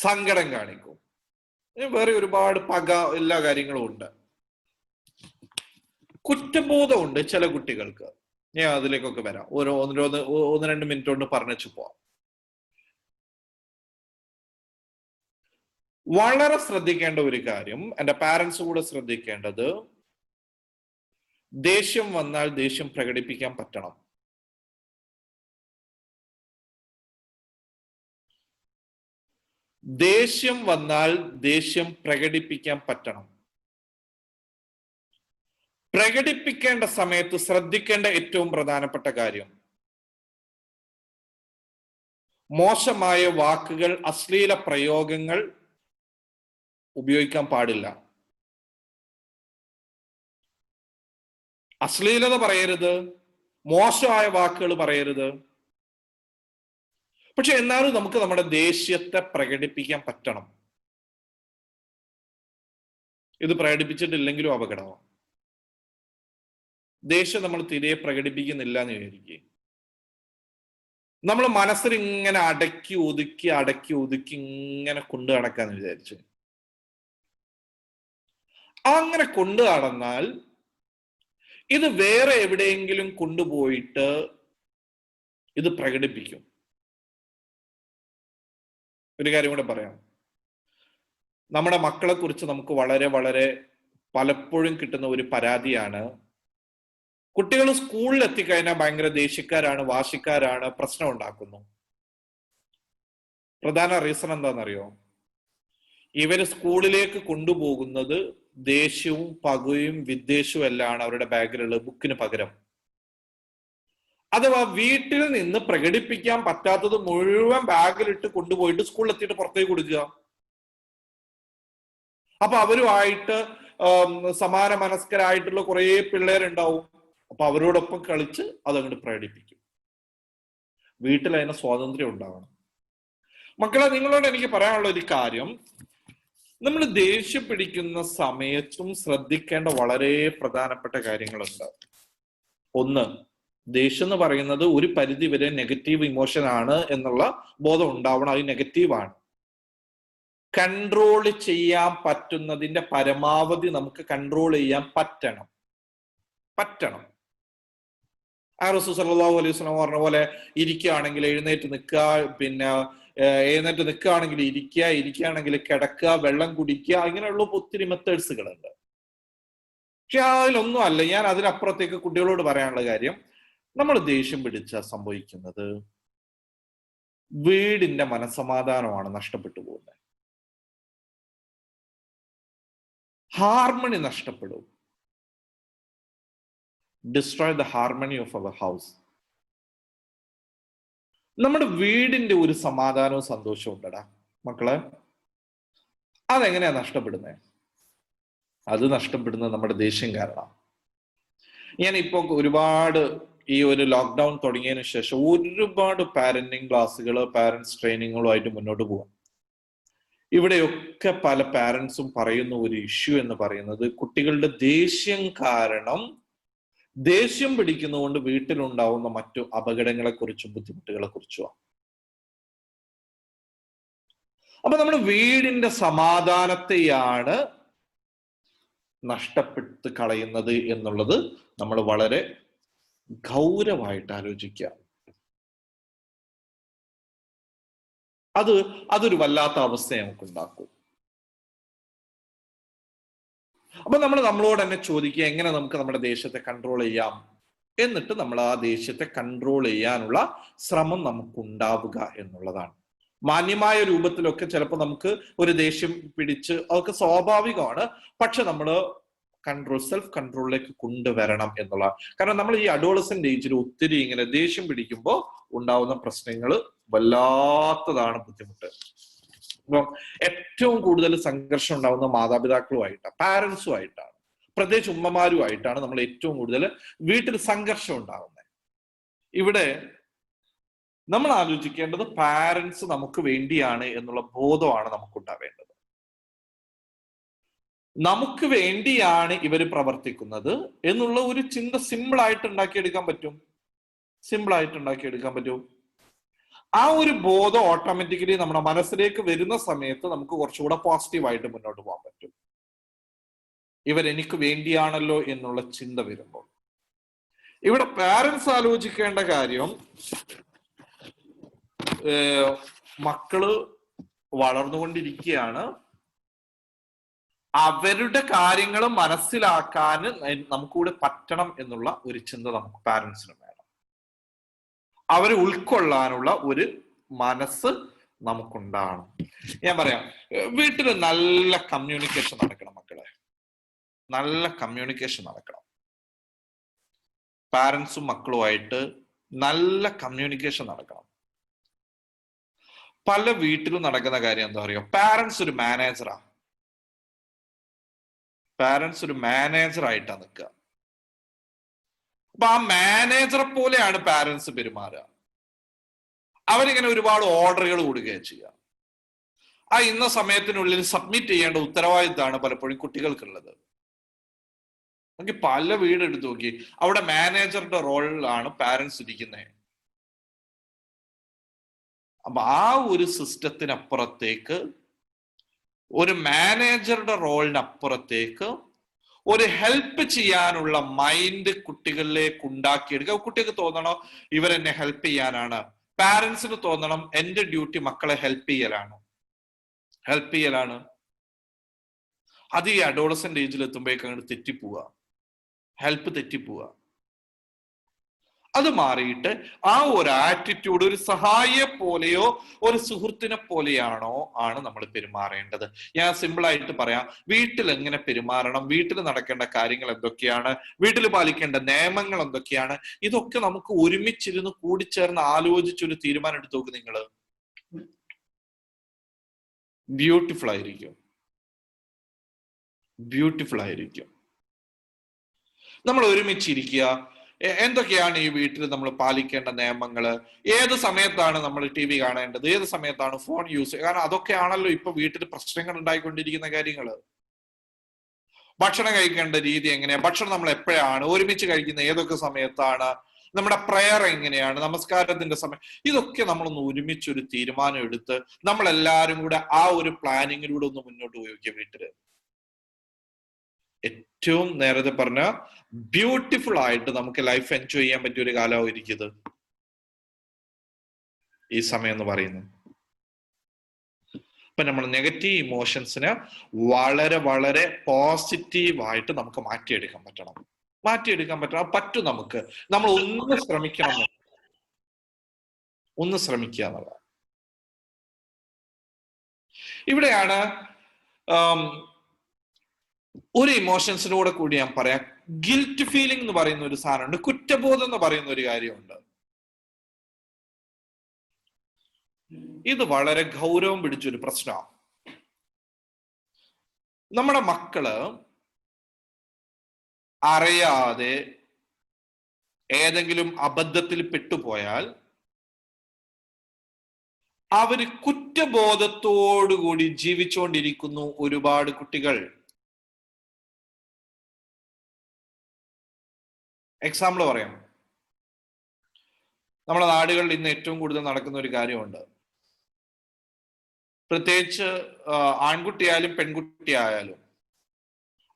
സങ്കടം കാണിക്കും, വേറെ ഒരുപാട് പക, എല്ലാ കാര്യങ്ങളും ഉണ്ട്. കുറ്റബോധമുണ്ട് ചില കുട്ടികൾക്ക്. ഞാൻ അതിലേക്കൊക്കെ വരാം, ഒന്ന് രണ്ട് മിനിറ്റ് കൊണ്ട് പറഞ്ഞു പോവാം. വളരെ ശ്രദ്ധിക്കേണ്ട ഒരു കാര്യം, എൻ്റെ പാരന്റ്സ് കൂടെ ശ്രദ്ധിക്കേണ്ടത്, ദേഷ്യം വന്നാൽ ദേഷ്യം പ്രകടിപ്പിക്കാൻ പറ്റണം. ദേഷ്യം വന്നാൽ ദേഷ്യം പ്രകടിപ്പിക്കാൻ പറ്റണം. പ്രകടിപ്പിക്കേണ്ട സമയത്ത് ശ്രദ്ധിക്കേണ്ട ഏറ്റവും പ്രധാനപ്പെട്ട കാര്യം, മോശമായ വാക്കുകൾ, അശ്ലീല പ്രയോഗങ്ങൾ ഉപയോഗിക്കാൻ പാടില്ല. അശ്ലീലത പറയരുത്, മോശമായ വാക്കുകൾ പറയരുത്. പക്ഷെ എന്നാലും നമുക്ക് നമ്മുടെ ദേഷ്യത്തെ പ്രകടിപ്പിക്കാൻ പറ്റണം. ഇത് പ്രകടിപ്പിച്ചിട്ടില്ലെങ്കിലും അപകടമാണ്. ദേഷ്യം നമ്മൾ തിരെ പ്രകടിപ്പിക്കുന്നില്ല എന്ന് വിചാരിക്കുക, നമ്മൾ മനസ്സിൽ ഇങ്ങനെ അടക്കി ഒതുക്കി ഇങ്ങനെ കൊണ്ടു നടക്കാന്ന് വിചാരിച്ചു. അങ്ങനെ കൊണ്ടു നടന്നാൽ ഇത് വേറെ എവിടെയെങ്കിലും കൊണ്ടുപോയിട്ട് ഇത് പ്രകടിപ്പിക്കും. ഒരു കാര്യം കൂടെ പറയാം, നമ്മുടെ മക്കളെ കുറിച്ച് നമുക്ക് വളരെ വളരെ പലപ്പോഴും കിട്ടുന്ന ഒരു പരാതിയാണ്, കുട്ടികൾ സ്കൂളിൽ എത്തിക്കഴിഞ്ഞാൽ ഭയങ്കര ദേഷ്യക്കാരാണ്, വാശിക്കാരാണ്, പ്രശ്നം ഉണ്ടാക്കുന്നു. പ്രധാന റീസൺ എന്താണെന്നറിയോ? ഇവര് സ്കൂളിലേക്ക് കൊണ്ടുപോകുന്നത് ദേഷ്യവും പകയും വിദ്വേഷവും എല്ലാം അവരുടെ ബാഗിലുള്ള ബുക്കിന് പകരം. അഥവാ വീട്ടിൽ നിന്ന് പ്രകടിപ്പിക്കാൻ പറ്റാത്തത് മുഴുവൻ ബാഗിലിട്ട് കൊണ്ടുപോയിട്ട് സ്കൂളിൽ എത്തിയിട്ട് പുറത്തേക്ക് കൊടുക്കുക. അപ്പൊ അവരുമായിട്ട് സമാന മനസ്കരായിട്ടുള്ള കുറെ പിള്ളേരുണ്ടാവും. അപ്പൊ അവരോടൊപ്പം കളിച്ച് അതങ്ങോട്ട് പ്രകടിപ്പിക്കും. വീട്ടിൽ അതിന് സ്വാതന്ത്ര്യം ഉണ്ടാവണം. മക്കളെ, നിങ്ങളോട് എനിക്ക് പറയാനുള്ള ഒരു കാര്യം, നമ്മൾ ദേഷ്യം പിടിക്കുന്ന സമയത്തും ശ്രദ്ധിക്കേണ്ട വളരെ പ്രധാനപ്പെട്ട കാര്യങ്ങളുണ്ട്. ഒന്ന്, ദേഷ്യം എന്ന് പറയുന്നത് ഒരു പരിധി വരെ നെഗറ്റീവ് ഇമോഷൻ ആണ് എന്നുള്ള ബോധം ഉണ്ടാവണം. അത് നെഗറ്റീവാണ്. കൺട്രോൾ ചെയ്യാൻ പറ്റുന്നതിന്റെ പരമാവധി നമുക്ക് കൺട്രോൾ ചെയ്യാൻ പറ്റണം. റസൂൽ സല്ലല്ലാഹു അലൈഹി വസല്ലം പറഞ്ഞ പോലെ ഇരിക്കുകയാണെങ്കിൽ എഴുന്നേറ്റ് നിൽക്കുക, പിന്നെ എഴുന്നേറ്റ് നിൽക്കുകയാണെങ്കിൽ ഇരിക്കുകയാണെങ്കിൽ കിടക്കുക, വെള്ളം കുടിക്കുക, ഇങ്ങനെയുള്ള ഒത്തിരി മെത്തേഡ്സുകളുണ്ട്. പക്ഷെ അതിലൊന്നും അല്ല, ഞാൻ അതിനപ്പുറത്തേക്ക് കുട്ടികളോട് പറയാനുള്ള കാര്യം, നമ്മൾ ദേഷ്യം പിടിച്ചാൽ സംഭവിക്കുന്നത് വീടിന്റെ മനസ്സമാധാനമാണ് നഷ്ടപ്പെട്ടു പോകുന്നത്. ഹാർമണി നഷ്ടപ്പെടും. Destroy the harmony of our house. നമ്മുടെ വീടിന്റെ ഒരു സമാധാനവും സന്തോഷവും ഉണ്ടടാ മക്കളെ. അതെങ്ങനെയാ നഷ്ടപ്പെടുന്നത്? അത് നഷ്ടപ്പെടുന്നത് നമ്മുടെ ദേഷ്യം കാരണം. ഞാനിപ്പോ ഒരുപാട് ഈ ഒരു ലോക്ക്ഡൌൺ തുടങ്ങിയതിനു ശേഷം ഒരുപാട് പാരന്റിങ് ക്ലാസ്സുകൾ, പാരന്റ്സ് ട്രെയിനിങ്ങുകളുമായിട്ട് മുന്നോട്ട് പോകാം. ഇവിടെയൊക്കെ പല പാരന്റ്സും പറയുന്ന ഒരു ഇഷ്യൂ എന്ന് പറയുന്നത്, കുട്ടികളുടെ ദേഷ്യം കാരണം, ദേഷ്യം പിടിക്കുന്നതുകൊണ്ട് വീട്ടിലുണ്ടാവുന്ന മറ്റു അപകടങ്ങളെ കുറിച്ചും ബുദ്ധിമുട്ടുകളെ കുറിച്ചുമാണ്. അപ്പൊ നമ്മുടെ വീടിന്റെ സമാധാനത്തെയാണ് നഷ്ടപ്പെട്ട് കളയുന്നത് എന്നുള്ളത് നമ്മൾ വളരെ ഗൗരവമായിട്ട് ആലോചിക്കുക. അതൊരു വല്ലാത്ത അവസ്ഥയെ നമുക്ക് ഉണ്ടാക്കും. അപ്പൊ നമ്മളോട് തന്നെ ചോദിക്കുക, എങ്ങനെ നമുക്ക് നമ്മുടെ ദേഷ്യത്തെ കൺട്രോൾ ചെയ്യാം? എന്നിട്ട് നമ്മൾ ആ ദേഷ്യത്തെ കൺട്രോൾ ചെയ്യാനുള്ള ശ്രമം നമുക്ക് ഉണ്ടാവുക എന്നുള്ളതാണ്. മാന്യമായ രൂപത്തിലൊക്കെ ചിലപ്പോൾ നമുക്ക് ഒരു ദേഷ്യം പിടിച്ച്, അതൊക്കെ സ്വാഭാവികമാണ്. പക്ഷെ നമ്മൾ സെൽഫ് കൺട്രോളിലേക്ക് കൊണ്ടുവരണം എന്നുള്ള. കാരണം നമ്മൾ ഈ അഡോളസന്റ് ഏജിൽ ഒത്തിരി ഇങ്ങനെ ദേഷ്യം പിടിക്കുമ്പോൾ ഉണ്ടാവുന്ന പ്രശ്നങ്ങൾ വല്ലാത്തതാണ്, ബുദ്ധിമുട്ട്. അപ്പം ഏറ്റവും കൂടുതൽ സംഘർഷം ഉണ്ടാവുന്ന മാതാപിതാക്കളുമായിട്ടാണ്, പാരന്റ്സുമായിട്ടാണ്, പ്രത്യേകിച്ച് ഉമ്മമാരുമായിട്ടാണ് നമ്മൾ ഏറ്റവും കൂടുതൽ വീട്ടിൽ സംഘർഷം ഉണ്ടാവുന്നത്. ഇവിടെ നമ്മൾ ആലോചിക്കേണ്ടത് പാരന്റ്സ് നമുക്ക് വേണ്ടിയാണ് എന്നുള്ള ബോധമാണ് നമുക്കുണ്ടാവേണ്ടത്. നമുക്ക് വേണ്ടിയാണ് ഇവർ പ്രവർത്തിക്കുന്നത് എന്നുള്ള ഒരു ചിന്ത സിമ്പിളായിട്ട് ഉണ്ടാക്കിയെടുക്കാൻ പറ്റും. ആ ഒരു ബോധം ഓട്ടോമാറ്റിക്കലി നമ്മുടെ മനസ്സിലേക്ക് വരുന്ന സമയത്ത് നമുക്ക് കുറച്ചുകൂടെ പോസിറ്റീവായിട്ട് മുന്നോട്ട് പോകാൻ പറ്റും. ഇവരെനിക്ക് വേണ്ടിയാണല്ലോ എന്നുള്ള ചിന്ത വരുമ്പോൾ. ഇവിടെ പാരന്റ്സ് ആലോചിക്കേണ്ട കാര്യം, മക്കള് വളർന്നുകൊണ്ടിരിക്കുകയാണ്, അവരുടെ കാര്യങ്ങൾ മനസ്സിലാക്കാൻ നമുക്കൂടെ പറ്റണം എന്നുള്ള ഒരു ചിന്ത നമുക്ക് പാരന്റ്സിന് വേണം. അവരെ ഉൾക്കൊള്ളാനുള്ള ഒരു മനസ്സ് നമുക്കുണ്ടാകണം. ഞാൻ പറയാം, വീട്ടിൽ നല്ല കമ്മ്യൂണിക്കേഷൻ നടക്കണം മക്കളെ, നല്ല കമ്മ്യൂണിക്കേഷൻ നടക്കണം. പാരന്റ്സും മക്കളുമായിട്ട് നല്ല കമ്മ്യൂണിക്കേഷൻ നടക്കണം. പല വീട്ടിലും നടക്കുന്ന കാര്യം എന്താ പറയുക, പാരന്റ്സ് ഒരു മാനേജറായിട്ടാണ് നിൽക്കുക. അപ്പൊ ആ മാനേജറെ പോലെയാണ് പാരന്റ്സ് പെരുമാറുക. അവരിങ്ങനെ ഒരുപാട് ഓർഡറുകൾ കൊടുക്കുകയും ചെയ്യുക. ആ ഇന്ന സമയത്തിനുള്ളിൽ സബ്മിറ്റ് ചെയ്യേണ്ട ഉത്തരവാദിത്തമാണ് പലപ്പോഴും കുട്ടികൾക്കുള്ളത്. നമുക്ക് പല വീടെടുത്ത് നോക്കി, അവിടെ മാനേജറുടെ റോളിലാണ് പാരന്റ്സ് ഇരിക്കുന്നത്. അപ്പൊ ആ ഒരു സിസ്റ്റത്തിനപ്പുറത്തേക്ക്, ഒരു മാനേജറുടെ റോളിനപ്പുറത്തേക്ക് ഒരു ഹെൽപ്പ് ചെയ്യാനുള്ള മൈൻഡ് കുട്ടികളിലേക്ക് ഉണ്ടാക്കിയെടുക്കുക. കുട്ടികൾക്ക് തോന്നണം ഇവരെന്നെ ഹെൽപ്പ് ചെയ്യാനാണ്. പാരന്റ്സിന് തോന്നണം എന്റെ ഡ്യൂട്ടി മക്കളെ ഹെൽപ്പ് ചെയ്യലാണ്. അത് ഈ അഡോളസന്റ് ഏജിൽ എത്തുമ്പോഴേക്ക് അങ്ങോട്ട് ഹെൽപ്പ് തെറ്റിപ്പോവുക. അത് മാറിയിട്ട് ആ ഒരു ആറ്റിറ്റ്യൂഡ് ഒരു സഹായിയെ പോലെയോ ഒരു സുഹൃത്തിനെ പോലെയാണോ ആണ് നമ്മൾ പെരുമാറേണ്ടത്. ഞാൻ സിമ്പിൾ ആയിട്ട് പറയാം, വീട്ടിൽ എങ്ങനെ പെരുമാറണം, വീട്ടിൽ നടക്കേണ്ട കാര്യങ്ങൾ എന്തൊക്കെയാണ്, വീട്ടിൽ പാലിക്കേണ്ട നിയമങ്ങൾ എന്തൊക്കെയാണ്, ഇതൊക്കെ നമുക്ക് ഒരുമിച്ചിരുന്ന് കൂടിച്ചേർന്ന് ആലോചിച്ചൊരു തീരുമാനം എടുത്തു നോക്ക്. നിങ്ങൾ ബ്യൂട്ടിഫുൾ ആയിരിക്കും, ബ്യൂട്ടിഫുൾ ആയിരിക്കും. നമ്മൾ ഒരുമിച്ചിരിക്കുക, എന്തൊക്കെയാണ് ഈ വീട്ടിൽ നമ്മൾ പാലിക്കേണ്ട നിയമങ്ങള്, ഏത് സമയത്താണ് നമ്മൾ TV കാണേണ്ടത്, ഏത് സമയത്താണ് ഫോൺ യൂസ് ചെയ്യുക, കാരണം അതൊക്കെയാണല്ലോ ഇപ്പൊ വീട്ടിൽ പ്രശ്നങ്ങൾ ഉണ്ടായിക്കൊണ്ടിരിക്കുന്ന കാര്യങ്ങള്. ഭക്ഷണം കഴിക്കേണ്ട രീതി എങ്ങനെയാ, ഭക്ഷണം നമ്മൾ എപ്പോഴാണ് ഒരുമിച്ച് കഴിക്കുന്ന, ഏതൊക്കെ സമയത്താണ്, നമ്മുടെ പ്രയർ എങ്ങനെയാണ്, നമസ്കാരത്തിന്റെ സമയം, ഇതൊക്കെ നമ്മളൊന്ന് ഒരുമിച്ചൊരു തീരുമാനം എടുത്ത് നമ്മൾ എല്ലാവരും കൂടെ ആ ഒരു പ്ലാനിങ്ങിലൂടെ ഒന്ന് മുന്നോട്ട് പോയി വീട്ടില് ഏറ്റവും നേരത്തെ പറഞ്ഞ ബ്യൂട്ടിഫുൾ ആയിട്ട് നമുക്ക് ലൈഫ് എൻജോയ് ചെയ്യാൻ പറ്റിയ ഒരു കാലമായിരിക്കും ഇത്, ഈ സമയം എന്ന് പറയുന്നത്. അപ്പൊ നമ്മൾ നെഗറ്റീവ് ഇമോഷൻസിനെ വളരെ വളരെ പോസിറ്റീവായിട്ട് നമുക്ക് മാറ്റിയെടുക്കാൻ പറ്റണം, പറ്റും നമുക്ക്. നമ്മൾ ഒന്ന് ശ്രമിക്കണം, ഒന്ന് ശ്രമിക്കുക എന്നുള്ളത്. ഇവിടെയാണ് ഒരു ഇമോഷൻസിനോടെ കൂടി ഞാൻ പറയാം, ഗിൽറ്റ് ഫീലിംഗ് എന്ന് പറയുന്ന ഒരു സാധനമുണ്ട്, കുറ്റബോധം എന്ന് പറയുന്ന ഒരു കാര്യമുണ്ട്. ഇത് വളരെ ഗൗരവം പിടിച്ചൊരു പ്രശ്നമാണ്. നമ്മുടെ മക്കള് അറിയാതെ ഏതെങ്കിലും അബദ്ധത്തിൽ പെട്ടുപോയാൽ അവര് കുറ്റബോധത്തോടുകൂടി ജീവിച്ചുകൊണ്ടിരിക്കുന്നു ഒരുപാട് കുട്ടികൾ. എക്സാമ്പിൾ പറയാം, നമ്മുടെ നാടുകളിൽ ഇന്ന് ഏറ്റവും കൂടുതൽ നടക്കുന്ന ഒരു കാര്യമുണ്ട്. പ്രത്യേകിച്ച് ആൺകുട്ടിയായാലും പെൺകുട്ടിയായാലും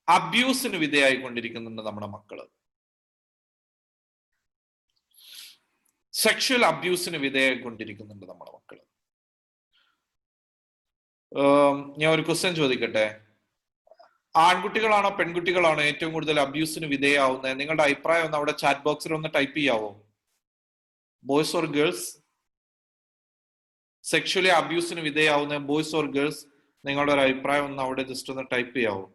അബ്യൂസിന് വിധേയായിക്കൊണ്ടിരിക്കുന്നുണ്ട് നമ്മുടെ മക്കള്. സെക്ഷൽ അബ്യൂസിന് വിധേയായിക്കൊണ്ടിരിക്കുന്നുണ്ട് നമ്മുടെ മക്കള്. ഞാൻ ഒരു ക്വസ്റ്റ്യൻ ചോദിക്കട്ടെ, ആൺകുട്ടികളാണോ പെൺകുട്ടികളാണോ ഏറ്റവും കൂടുതൽ അബ്യൂസിന് വിധേയാവുന്നത്? നിങ്ങളുടെ അഭിപ്രായം ഒന്ന് അവിടെ ചാറ്റ് ബോക്സിൽ ഒന്ന് ടൈപ്പ് ചെയ്യാവോ? Boys or girls? സെക്ഷലി അബ്യൂസിന് വിധേയാവുന്ന ബോയ്സ് ഓർ ഗേൾസ്? നിങ്ങളുടെ ഒരു അഭിപ്രായം ഒന്ന് അവിടെ ജസ്റ്റ് ഒന്ന് ടൈപ്പ് ചെയ്യാവോ?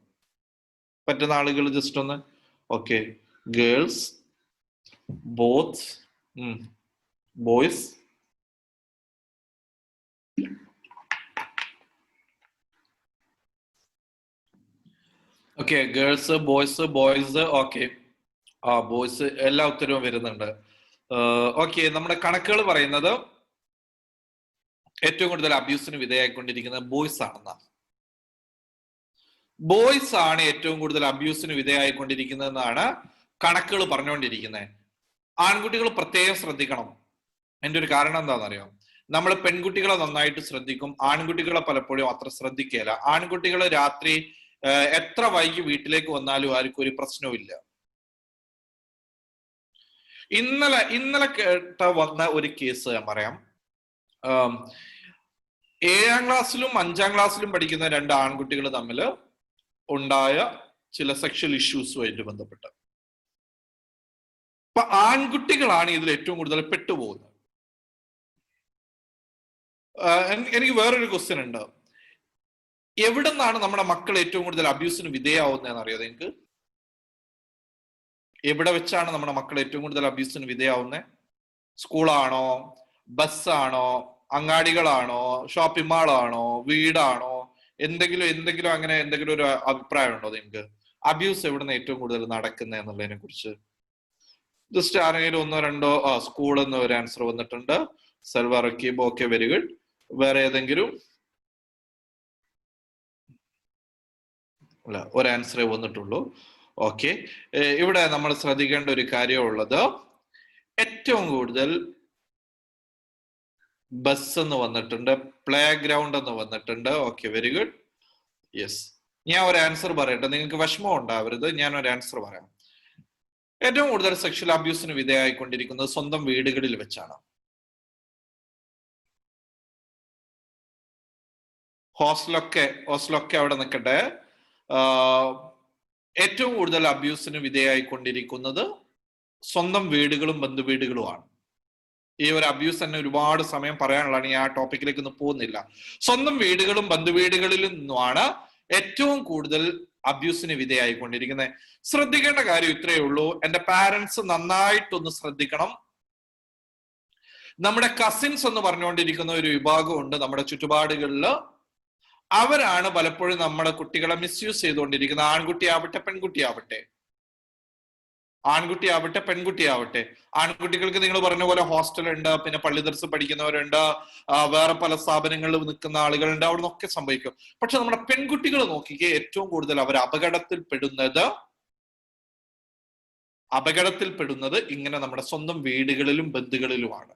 പറ്റുന്ന ആളുകൾ ജസ്റ്റ് ഒന്ന്. Okay, girls, both, boys. Okay, girls, boys, boys. Okay, boys എല്ലാ ഉത്തരവും വരുന്നുണ്ട്. ഓക്കെ, നമ്മുടെ കണക്കുകൾ പറയുന്നത് ഏറ്റവും കൂടുതൽ അബ്യൂസിന് വിധേയമായിക്കൊണ്ടിരിക്കുന്നത് ബോയ്സ് ആണെന്നാണ്. ബോയ്സ് ആണ് ഏറ്റവും കൂടുതൽ അബ്യൂസിന് വിധേയമായിക്കൊണ്ടിരിക്കുന്നതെന്നാണ് കണക്കുകൾ പറഞ്ഞുകൊണ്ടിരിക്കുന്നത്. ആൺകുട്ടികൾ പ്രത്യേകം ശ്രദ്ധിക്കണം. എന്റെ ഒരു കാരണം എന്താണെന്നറിയാം, നമ്മൾ പെൺകുട്ടികളെ നന്നായിട്ട് ശ്രദ്ധിക്കും, ആൺകുട്ടികളെ പലപ്പോഴും അത്ര ശ്രദ്ധിക്കുകയില്ല. ആൺകുട്ടികൾ രാത്രി എത്ര വൈകി വീട്ടിലേക്ക് വന്നാലും ആർക്കും ഒരു പ്രശ്നവുമില്ല. ഇന്നലെ കേട്ട വന്ന ഒരു കേസ് ഞാൻ പറയാം. 7ാം ക്ലാസ്സിലും 5ാം ക്ലാസ്സിലും പഠിക്കുന്ന 2 ആൺകുട്ടികൾ തമ്മിൽ ഉണ്ടായ ചില സെക്ഷൽ ഇഷ്യൂസുമായിട്ട് ബന്ധപ്പെട്ട്. അപ്പൊ ആൺകുട്ടികളാണ് ഇതിൽ ഏറ്റവും കൂടുതൽ പെട്ടുപോകുന്നത്. എനിക്ക് വേറൊരു ക്വസ്റ്റ്യൻ ഉണ്ട്, എവിടെ നിന്നാണ് നമ്മുടെ മക്കൾ ഏറ്റവും കൂടുതൽ അബ്യൂസിന് വിധേയാവുന്നതെന്ന് അറിയാതെ നിങ്ങൾക്ക്? എവിടെ വെച്ചാണ് നമ്മുടെ മക്കൾ ഏറ്റവും കൂടുതൽ അബ്യൂസിന് വിധേയാവുന്നത്? സ്കൂളാണോ, ബസ്സാണോ, അങ്ങാടികളാണോ, ഷോപ്പിംഗ് മാളാണോ, വീടാണോ? എന്തെങ്കിലും അങ്ങനെ എന്തെങ്കിലും ഒരു അഭിപ്രായം ഉണ്ടോ നിങ്ങൾക്ക്? അബ്യൂസ് എവിടുന്ന് ഏറ്റവും കൂടുതൽ നടക്കുന്നത് എന്നുള്ളതിനെ കുറിച്ച് ജസ്റ്റ് ആരെങ്കിലും 1-2 സ്കൂൾ എന്ന് ഒരു ആൻസർ വന്നിട്ടുണ്ട്. Selva Rakeeb, okay, very good. വേറെ ഏതെങ്കിലും? അല്ല, ഒരു ആൻസറേ വന്നിട്ടുള്ളൂ. ഓക്കെ, ഇവിടെ നമ്മൾ ശ്രദ്ധിക്കേണ്ട ഒരു കാര്യമുള്ളത്, ഏറ്റവും കൂടുതൽ ബസ് എന്ന് വന്നിട്ടുണ്ട്, പ്ലേ ഗ്രൗണ്ട് എന്ന് വന്നിട്ടുണ്ട്. Okay, very good. യെസ്, ഞാൻ ഒരു ആൻസർ പറയട്ടെ, നിങ്ങൾക്ക് വിഷമം ഉണ്ടാവരുത്, ഞാൻ ഒരു ആൻസർ പറയാം. ഏറ്റവും കൂടുതൽ സെക്ഷൽ അബ്യൂസിന് വിധേയമായിക്കൊണ്ടിരിക്കുന്നത് സ്വന്തം വീടുകളിൽ വെച്ചാണ്. ഹോസ്റ്റലൊക്കെ അവിടെ നിൽക്കട്ടെ. ഏറ്റവും കൂടുതൽ അബ്യൂസിന് വിധേയമായിക്കൊണ്ടിരിക്കുന്നത് സ്വന്തം വീടുകളും ബന്ധുവീടുകളുമാണ്. ഈ ഒരു അബ്യൂസ് തന്നെ ഒരുപാട് സമയം പറയാനുള്ളതാണ്, ഞാൻ ആ ടോപ്പിക്കിലേക്ക് ഒന്നും പോകുന്നില്ല. സ്വന്തം വീടുകളും ബന്ധുവീടുകളിലും നിന്നുമാണ് ഏറ്റവും കൂടുതൽ അബ്യൂസിന് വിധേയായിക്കൊണ്ടിരിക്കുന്നത്. ശ്രദ്ധിക്കേണ്ട കാര്യം ഇത്രയേ ഉള്ളൂ, എന്റെ പാരന്റ്സ് നന്നായിട്ടൊന്ന് ശ്രദ്ധിക്കണം. നമ്മുടെ കസിൻസ് എന്ന് പറഞ്ഞുകൊണ്ടിരിക്കുന്ന ഒരു വിഭാഗമുണ്ട് നമ്മുടെ ചുറ്റുപാടുകളിൽ. അവരാണ് പലപ്പോഴും നമ്മുടെ കുട്ടികളെ മിസ്യൂസ് ചെയ്തുകൊണ്ടിരിക്കുന്നത്. ആൺകുട്ടിയാവട്ടെ പെൺകുട്ടിയാവട്ടെ, ആൺകുട്ടിയാവട്ടെ പെൺകുട്ടിയാവട്ടെ. ആൺകുട്ടികൾക്ക് നിങ്ങൾ പറഞ്ഞ പോലെ ഹോസ്റ്റൽ ഉണ്ട്, പിന്നെ പള്ളി ദർസ് പഠിക്കുന്നവരുണ്ട്, വേറെ പല സ്ഥാപനങ്ങളിൽ നിൽക്കുന്ന ആളുകളുണ്ട്, അവിടെ നിന്നൊക്കെ സംഭവിക്കും. പക്ഷെ നമ്മുടെ പെൺകുട്ടികൾ നോക്കിക്കേ, ഏറ്റവും കൂടുതൽ അവർ അപകടത്തിൽപ്പെടുന്നത് ഇങ്ങനെ നമ്മുടെ സ്വന്തം വീടുകളിലും ബന്ധുകളിലുമാണ്.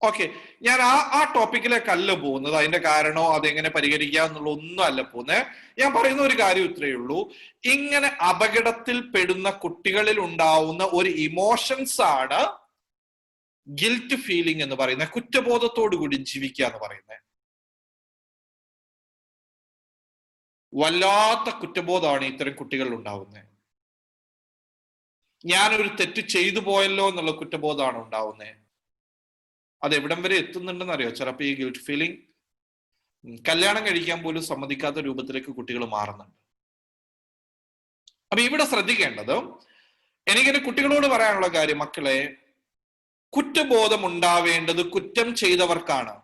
ഓക്കെ, ഞാൻ ആ ടോപ്പിക്കിലേക്കല്ല പോകുന്നത്. അതിന്റെ കാരണമോ അതെങ്ങനെ പരിഹരിക്കാം എന്നുള്ള ഒന്നും അല്ല പോകുന്നത്. ഞാൻ പറയുന്ന ഒരു കാര്യം ഇത്രയേ ഉള്ളൂ, ഇങ്ങനെ അപകടത്തിൽപ്പെടുന്ന കുട്ടികളിൽ ഉണ്ടാവുന്ന ഒരു ഇമോഷൻസ് ആണ് ഗിൽറ്റ് ഫീലിംഗ് എന്ന് പറയുന്നത്, കുറ്റബോധത്തോടു കൂടി ജീവിക്കുക എന്ന് പറയുന്നത്. വല്ലാത്ത കുറ്റബോധമാണ് ഇത്തരം കുട്ടികളിൽ ഉണ്ടാവുന്നത്. ഞാനൊരു തെറ്റ് ചെയ്തു പോയല്ലോ എന്നുള്ള കുറ്റബോധമാണ് ഉണ്ടാവുന്നത്. അത് എവിടം വരെ എത്തുന്നുണ്ടെന്ന് അറിയോ? ചിലപ്പോൾ ഈ ഗിൽറ്റ് ഫീലിംഗ് കല്യാണം കഴിക്കാൻ പോലും സമ്മതിക്കാത്ത രൂപത്തിലേക്ക് കുട്ടികൾ മാറുന്നുണ്ട്. അപ്പൊ ഇവിടെ ശ്രദ്ധിക്കേണ്ടത്, എനിക്കെന്റെ കുട്ടികളോട് പറയാനുള്ള കാര്യം, മക്കളെ, കുറ്റബോധം ഉണ്ടാവേണ്ടത് കുറ്റം ചെയ്തവർക്കാണ്.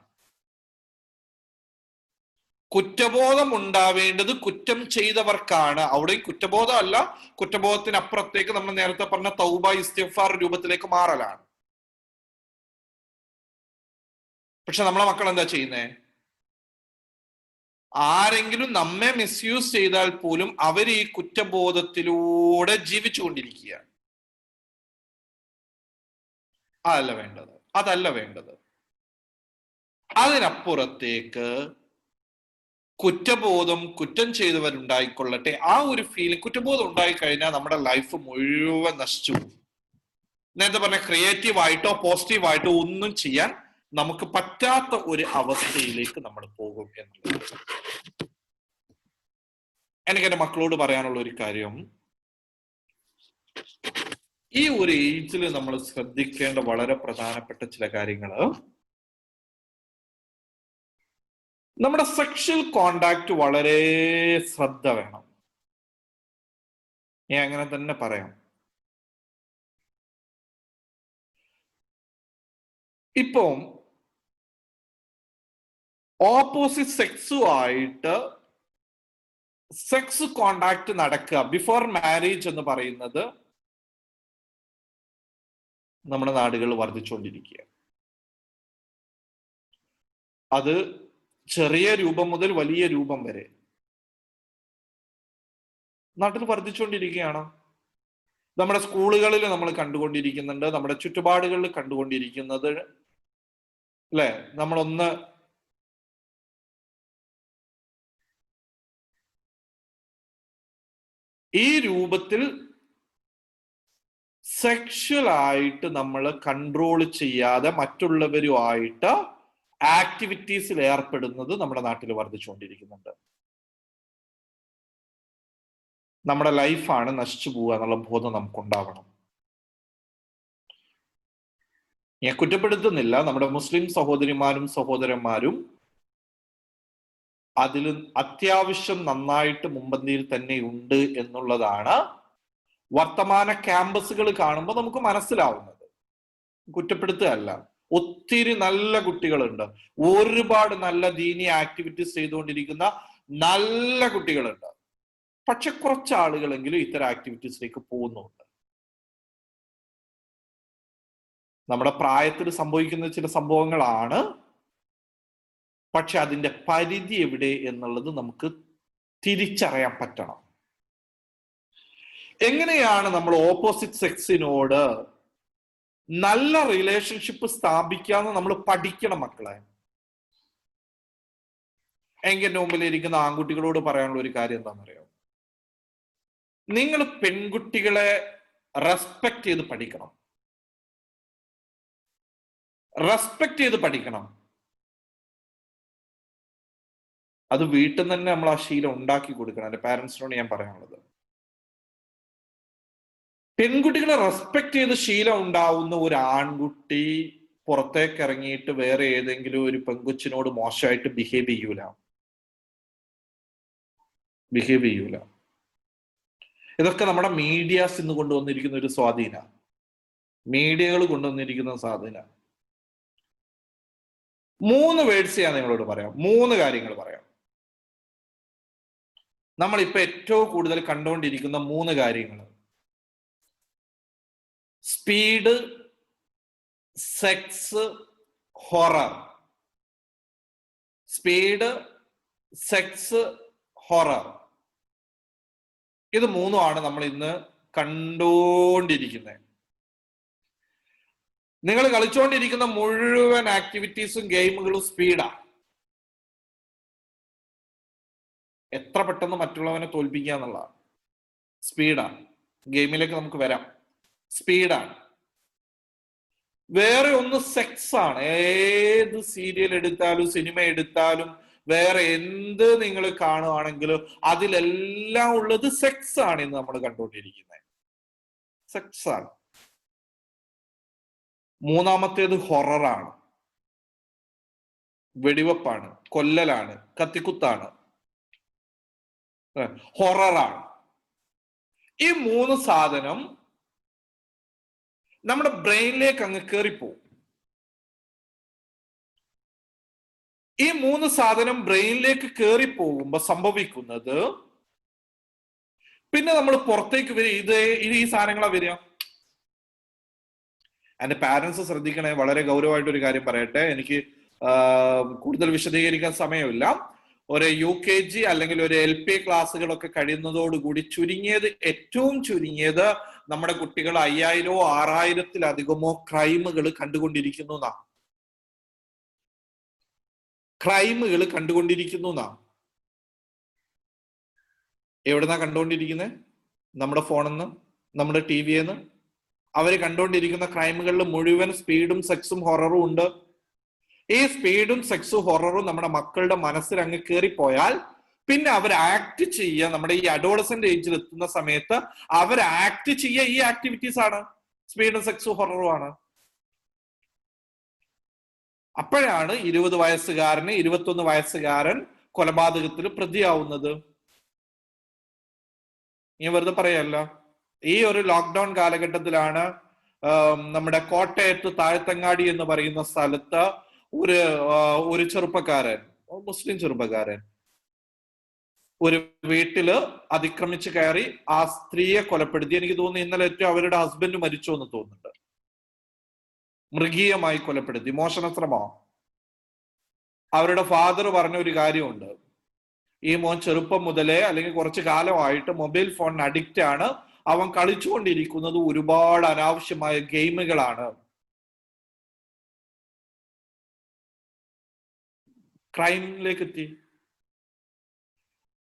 കുറ്റബോധം ഉണ്ടാവേണ്ടത് കുറ്റം ചെയ്തവർക്കാണ്. അവിടെ കുറ്റബോധം അല്ല, കുറ്റബോധത്തിനപ്പുറത്തേക്ക് നമ്മൾ നേരത്തെ പറഞ്ഞ തൗബ ഇസ്തിഗ്ഫാർ രൂപത്തിലേക്ക് മാറലാണ്. പക്ഷെ നമ്മളെ മക്കൾ എന്താ ചെയ്യുന്നേ? ആരെങ്കിലും നമ്മെ മിസ്യൂസ് ചെയ്താൽ പോലും അവർ ഈ കുറ്റബോധത്തിലൂടെ ജീവിച്ചുകൊണ്ടിരിക്കുകയാണ്. അതല്ല വേണ്ടത്. അതിനപ്പുറത്തേക്ക് കുറ്റബോധം, കുറ്റം ചെയ്തവരുണ്ടായിക്കൊള്ളട്ടെ, ആ ഒരു ഫീലിംഗ്, കുറ്റബോധം ഉണ്ടായിക്കഴിഞ്ഞാൽ നമ്മുടെ ലൈഫ് മുഴുവൻ നശിച്ചു പോകും. നേരത്തെ പറഞ്ഞ ക്രിയേറ്റീവായിട്ടോ പോസിറ്റീവായിട്ടോ ഒന്നും ചെയ്യാൻ നമുക്ക് പറ്റാത്ത ഒരു അവസ്ഥയിലേക്ക് നമ്മൾ പോകും എന്നുള്ളത്. എനിക്ക് എന്റെ മക്കളോട് പറയാനുള്ള ഒരു കാര്യം, ഈ ഒരു ഏജിൽ നമ്മൾ ശ്രദ്ധിക്കേണ്ട വളരെ പ്രധാനപ്പെട്ട ചില കാര്യങ്ങൾ, നമ്മുടെ സെക്ഷൽ കോണ്ടാക്ട് വളരെ ശ്രദ്ധ വേണം. ഞാൻ അങ്ങനെ തന്നെ പറയാം. ഇപ്പം ഓപ്പോസിറ്റ് സെക്സുമായിട്ട് സെക്സ് കോണ്ടാക്ട് നടക്കുക ബിഫോർ മാരേജ് എന്ന് പറയുന്നത് നമ്മുടെ നാടുകളിൽ വർദ്ധിച്ചുകൊണ്ടിരിക്കുക. അത് ചെറിയ രൂപം മുതൽ വലിയ രൂപം വരെ നാട്ടിൽ വർദ്ധിച്ചുകൊണ്ടിരിക്കുകയാണ്. നമ്മുടെ സ്കൂളുകളിൽ നമ്മൾ കണ്ടുകൊണ്ടിരിക്കുന്നുണ്ട്, നമ്മുടെ ചുറ്റുപാടുകളിൽ കണ്ടുകൊണ്ടിരിക്കുന്നത് അല്ലെ. നമ്മളൊന്ന് ഈ രൂപത്തിൽ സെക്ഷലായിട്ട് നമ്മൾ കൺട്രോൾ ചെയ്യാതെ മറ്റുള്ളവരുമായിട്ട് ആക്ടിവിറ്റീസിൽ ഏർപ്പെടുന്നത് നമ്മുടെ നാട്ടിൽ വർദ്ധിച്ചുകൊണ്ടിരിക്കുന്നുണ്ട്. നമ്മുടെ ലൈഫാണ് നശിച്ചു പോവുക എന്നുള്ള ബോധം നമുക്കുണ്ടാവണം. ഞാൻ കുറ്റപ്പെടുത്തുന്നില്ല, നമ്മുടെ മുസ്ലിം സഹോദരിമാരും സഹോദരന്മാരും അതിൽ അത്യാവശ്യം നന്നായിട്ട് മുൻപന്തിയിൽ തന്നെ ഉണ്ട് എന്നുള്ളതാണ് വർത്തമാന ക്യാമ്പസുകൾ കാണുമ്പോൾ നമുക്ക് മനസ്സിലാവുന്നത്. കുറ്റപ്പെടുത്തുകയല്ല, ഒത്തിരി നല്ല കുട്ടികളുണ്ട്, ഒരുപാട് നല്ല ദീനി ആക്ടിവിറ്റീസ് ചെയ്തുകൊണ്ടിരിക്കുന്ന നല്ല കുട്ടികളുണ്ട്. പക്ഷെ കുറച്ച് ആളുകളെങ്കിലും ഇത്തരം ആക്ടിവിറ്റീസിലേക്ക് പോകുന്നുണ്ട്. നമ്മുടെ പ്രായത്തിൽ സംഭവിക്കുന്ന ചില സംഭവങ്ങളാണ്, പക്ഷെ അതിന്റെ പരിധി എവിടെ എന്നുള്ളത് നമുക്ക് തിരിച്ചറിയാൻ പറ്റണം. എങ്ങനെയാണ് നമ്മൾ ഓപ്പോസിറ്റ് സെക്സിനോട് നല്ല റിലേഷൻഷിപ്പ് സ്ഥാപിക്കാന്ന് നമ്മൾ പഠിക്കണം മക്കളെ. എന്റെ മുമ്പിൽ ഇരിക്കുന്ന ആൺകുട്ടികളോട് പറയാനുള്ള ഒരു കാര്യം എന്താണെന്നറിയോ? നിങ്ങൾ പെൺകുട്ടികളെ റെസ്പെക്ട് ചെയ്ത് പഠിക്കണം. അത് വീട്ടിൽ നിന്ന് തന്നെ നമ്മൾ ആ ശീലം ഉണ്ടാക്കി കൊടുക്കണം. എന്റെ പാരന്റ്സിനോട് ഞാൻ പറയാനുള്ളത്, പെൺകുട്ടികളെ റെസ്പെക്ട് ചെയ്ത് ശീലം ഉണ്ടാവുന്ന ഒരു ആൺകുട്ടി പുറത്തേക്ക് ഇറങ്ങിയിട്ട് വേറെ ഏതെങ്കിലും ഒരു പെൺകൊച്ചിനോട് മോശമായിട്ട് ബിഹേവ് ചെയ്യൂല. ഇതൊക്കെ നമ്മുടെ മീഡിയാസ് ഇന്ന് കൊണ്ടുവന്നിരിക്കുന്ന ഒരു സ്വാധീന, മീഡിയകൾ കൊണ്ടുവന്നിരിക്കുന്ന സ്വാധീന. 3 വേർഡ്സ് ഞാൻ നിങ്ങളോട് പറയാം, 3 കാര്യങ്ങൾ പറയാം. നമ്മളിപ്പോ ഏറ്റവും കൂടുതൽ കണ്ടുകൊണ്ടിരിക്കുന്ന 3 കാര്യങ്ങൾ: speed, sex, horror. Speed, sex, horror. ഇത് 3ആണ് നമ്മൾ ഇന്ന് കണ്ടുകൊണ്ടിരിക്കുന്നത്. നിങ്ങൾ കളിച്ചുകൊണ്ടിരിക്കുന്ന മുഴുവൻ ആക്ടിവിറ്റീസും ഗെയിമുകളും സ്പീഡാണ്. എത്ര പെട്ടെന്ന് മറ്റുള്ളവനെ തോൽപ്പിക്കുക എന്നുള്ളതാണ്. സ്പീഡാണ്. ഗെയിമിലേക്ക് നമുക്ക് വരാം. സ്പീഡാണ്. വേറെ ഒന്ന് സെക്സ് ആണ്. ഏത് സീരിയൽ എടുത്താലും സിനിമ എടുത്താലും വേറെ എന്ത് നിങ്ങൾ കാണുകയാണെങ്കിലും അതിലെല്ലാം ഉള്ളത് സെക്സ് ആണ് ഇന്ന് നമ്മൾ കണ്ടുകൊണ്ടിരിക്കുന്നത്. സെക്സ് ആണ്. മൂന്നാമത്തേത് ഹൊററാണ്. വെടിവെപ്പാണ്, കൊല്ലലാണ്, കത്തിക്കുത്താണ്, ഹൊററാണ്. ഈ 3 സാധനം നമ്മുടെ ബ്രെയിനിലേക്ക് അങ്ങ് കയറിപ്പോവും. ഈ 3 സാധനം ബ്രെയിനിലേക്ക് കയറിപ്പോകുമ്പോ സംഭവിക്കുന്നത്, പിന്നെ നമ്മൾ പുറത്തേക്ക് വരിക ഈ സാധനങ്ങളാ വരിക. എന്റെ പാരന്റ്സ് ശ്രദ്ധിക്കണേ, വളരെ ഗൗരവമായിട്ട് ഒരു കാര്യം പറയട്ടെ. എനിക്ക് കൂടുതൽ വിശദീകരിക്കാൻ സമയമില്ല. ഒരു UKG അല്ലെങ്കിൽ ഒരു LP ക്ലാസ്സുകളൊക്കെ കഴിയുന്നതോടുകൂടി ഏറ്റവും ചുരുങ്ങിയത് നമ്മുടെ കുട്ടികൾ 5000-ഓ 6000-ത്തിലധികമോ ക്രൈമുകൾ കണ്ടുകൊണ്ടിരിക്കുന്നു എന്നാ. എവിടുന്നാ കണ്ടുകൊണ്ടിരിക്കുന്നത്? നമ്മുടെ ഫോണിൽ നിന്ന്, നമ്മുടെ TV-ന്ന്. അവര് കണ്ടുകൊണ്ടിരിക്കുന്ന ക്രൈമുകളിൽ മുഴുവൻ സ്പീഡും സെക്സും ഹൊററും ഉണ്ട്. ഈ സ്പീഡും സെക്സും ഹൊററും നമ്മുടെ മക്കളുടെ മനസ്സിൽ അങ്ങ് കയറിപ്പോയാൽ പിന്നെ അവർ ആക്ട് ചെയ്യുക, നമ്മുടെ ഈ അഡോളസന്റ് ഏജിൽ എത്തുന്ന സമയത്ത് അവർ ആക്ട് ചെയ്യുക ഈ ആക്ടിവിറ്റീസ് ആണ്. സ്പീഡും സെക്സും ഹൊററും ആണ്. അപ്പോഴാണ് 20 വയസ്സുകാരന് 21 വയസ്സുകാരൻ കൊലപാതകത്തിൽ പ്രതിയാവുന്നത്. ഞാൻ വെറുതെ പറയല്ല. ഈ ഒരു ലോക്ക്ഡൌൺ കാലഘട്ടത്തിലാണ് നമ്മുടെ കോട്ടയത്ത് താഴത്തങ്ങാടി എന്ന് പറയുന്ന സ്ഥലത്ത് ഒരു ചെറുപ്പക്കാരൻ, മുസ്ലിം ചെറുപ്പക്കാരൻ, ഒരു വീട്ടില് അതിക്രമിച്ച് കയറി ആ സ്ത്രീയെ കൊലപ്പെടുത്തി. എനിക്ക് തോന്നുന്നു ഇന്നലെ ഏറ്റവും അവരുടെ ഹസ്ബൻഡ് മരിച്ചു എന്ന് തോന്നുന്നുണ്ട്. മൃഗീയമായി കൊലപ്പെടുത്തി. മോഷണശ്രമോ. അവരുടെ ഫാദർ പറഞ്ഞ ഒരു കാര്യമുണ്ട്, ഈ മോൻ ചെറുപ്പം മുതലേ അല്ലെങ്കിൽ കുറച്ചു കാലമായിട്ട് മൊബൈൽ ഫോണിന് അഡിക്റ്റ് ആണ്. അവൻ കളിച്ചുകൊണ്ടിരിക്കുന്നത് ഒരുപാട് അനാവശ്യമായ ഗെയിമുകളാണ്. ക്രൈമിലേക്ക് എത്തി.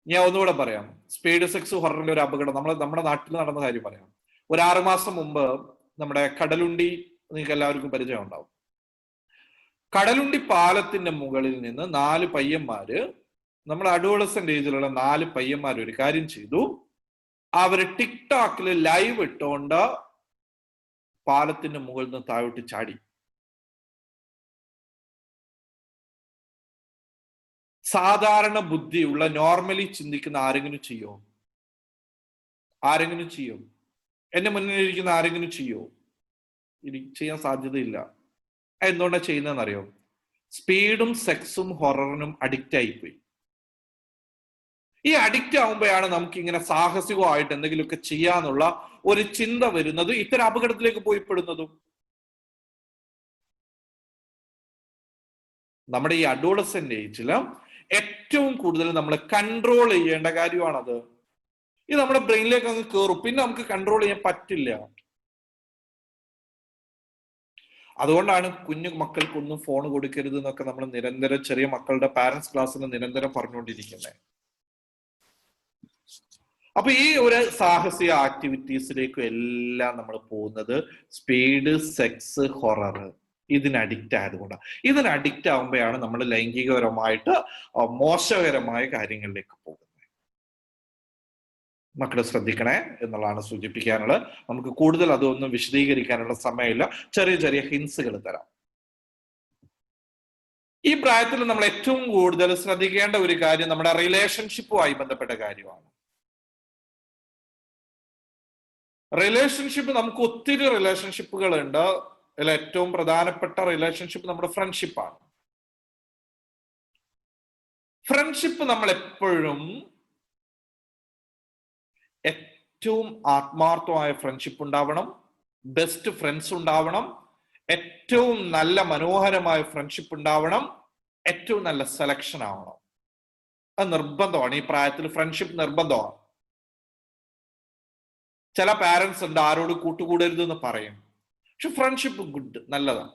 ഞാൻ ഒന്നുകൂടെ പറയാം. സ്പീഡ്, സെക്സ്, ഹൊററിന്റെ ഒരു അപകടം നമ്മുടെ നാട്ടിൽ നടന്ന കാര്യം പറയാം. ഒരു 6 മാസം മുമ്പ് നമ്മുടെ കടലുണ്ടി, നിങ്ങൾക്ക് എല്ലാവർക്കും പരിചയം ഉണ്ടാവും. കടലുണ്ടി പാലത്തിന്റെ മുകളിൽ നിന്ന് 4 പയ്യന്മാര്, നമ്മുടെ അഡോളസന്റ് ഏജിലുള്ള 4 പയ്യന്മാർ ഒരു കാര്യം ചെയ്തു. അവര് ടിക്ടോക്കിൽ ലൈവ് ഇട്ടുകൊണ്ട് പാലത്തിന്റെ മുകളിൽ നിന്ന് താഴോട്ട് ചാടി. സാധാരണ ബുദ്ധിയുള്ള, നോർമലി ചിന്തിക്കുന്ന ആരെങ്കിലും ചെയ്യോ? എന്റെ മുന്നിൽ ഇരിക്കുന്ന ആരെങ്കിലും ചെയ്യോ? ചെയ്യാൻ സാധ്യതയില്ല. എന്തുകൊണ്ടാണ് ചെയ്യുന്നതെന്ന് അറിയോ? സ്പീഡും സെക്സും ഹൊററിനും അഡിക്റ്റ് ആയിപ്പോയി. ഈ അഡിക്റ്റ് ആവുമ്പോഴാണ് നമുക്ക് ഇങ്ങനെ സാഹസികമായിട്ട് എന്തെങ്കിലുമൊക്കെ ചെയ്യാന്നുള്ള ഒരു ചിന്ത വരുന്നത്, ഇത്തരം അപകടത്തിലേക്ക് പോയിപ്പെടുന്നതും. നമ്മുടെ ഈ അഡോളസന്റ് ഏജില് ഏറ്റവും കൂടുതൽ നമ്മൾ കൺട്രോൾ ചെയ്യേണ്ട കാര്യമാണത്. ഇത് നമ്മുടെ ബ്രെയിനിലേക്ക് അങ്ങ് കയറും, പിന്നെ നമുക്ക് കൺട്രോൾ ചെയ്യാൻ പറ്റില്ല. അതുകൊണ്ടാണ് കുഞ്ഞു മക്കൾക്കൊന്നും ഫോൺ കൊടുക്കരുത് എന്നൊക്കെ നമ്മൾ നിരന്തരം ചെറിയ മക്കളുടെ പാരന്റ്സ് ക്ലാസ്സിൽ നിരന്തരം പറഞ്ഞുകൊണ്ടിരിക്കുന്നത്. അപ്പൊ ഈ ഒരു സാഹസിക ആക്ടിവിറ്റീസിലേക്കും എല്ലാം നമ്മൾ പോകുന്നത് സ്പീഡ്, സെക്സ്, ഹൊറർ ഇതിന് അഡിക്റ്റ് ആയതുകൊണ്ടാണ്. ഇതിന് അഡിക്റ്റ് ആകുമ്പോഴാണ് നമ്മൾ ലൈംഗികപരമായിട്ട് മോശകരമായ കാര്യങ്ങളിലേക്ക് പോകുന്നത്. മക്കൾ ശ്രദ്ധിക്കണേ എന്നുള്ളതാണ് സൂചിപ്പിക്കാനുള്ളത്. നമുക്ക് കൂടുതൽ അതൊന്നും വിശദീകരിക്കാനുള്ള സമയമില്ല. ചെറിയ ചെറിയ ഹിൻസുകൾ തരാം. ഈ പ്രായത്തിൽ നമ്മൾ ഏറ്റവും കൂടുതൽ ശ്രദ്ധിക്കേണ്ട ഒരു കാര്യം നമ്മുടെ റിലേഷൻഷിപ്പുമായി ബന്ധപ്പെട്ട കാര്യമാണ്. റിലേഷൻഷിപ്പ്, നമുക്ക് ഒത്തിരി റിലേഷൻഷിപ്പുകൾ ഉണ്ട്. അതിൽ ഏറ്റവും പ്രധാനപ്പെട്ട റിലേഷൻഷിപ്പ് നമ്മുടെ ഫ്രണ്ട്ഷിപ്പാണ്. ഫ്രണ്ട്ഷിപ്പ് നമ്മൾ എപ്പോഴും ഏറ്റവും ആത്മാർത്ഥമായ ഫ്രണ്ട്ഷിപ്പ് ഉണ്ടാവണം, ബെസ്റ്റ് ഫ്രണ്ട്സ് ഉണ്ടാവണം, ഏറ്റവും നല്ല മനോഹരമായ ഫ്രണ്ട്ഷിപ്പ് ഉണ്ടാവണം, ഏറ്റവും നല്ല സെലക്ഷൻ ആവണം. അത് നിർബന്ധമാണ്. ഈ പ്രായത്തിൽ ഫ്രണ്ട്ഷിപ്പ് നിർബന്ധമാണ്. ചില പാരന്റ്സ് ഉണ്ട് ആരോട് കൂട്ടുകൂടരുത് എന്ന് പറയും. പക്ഷെ ഫ്രണ്ട്ഷിപ്പ് ഗുഡ്, നല്ലതാണ്.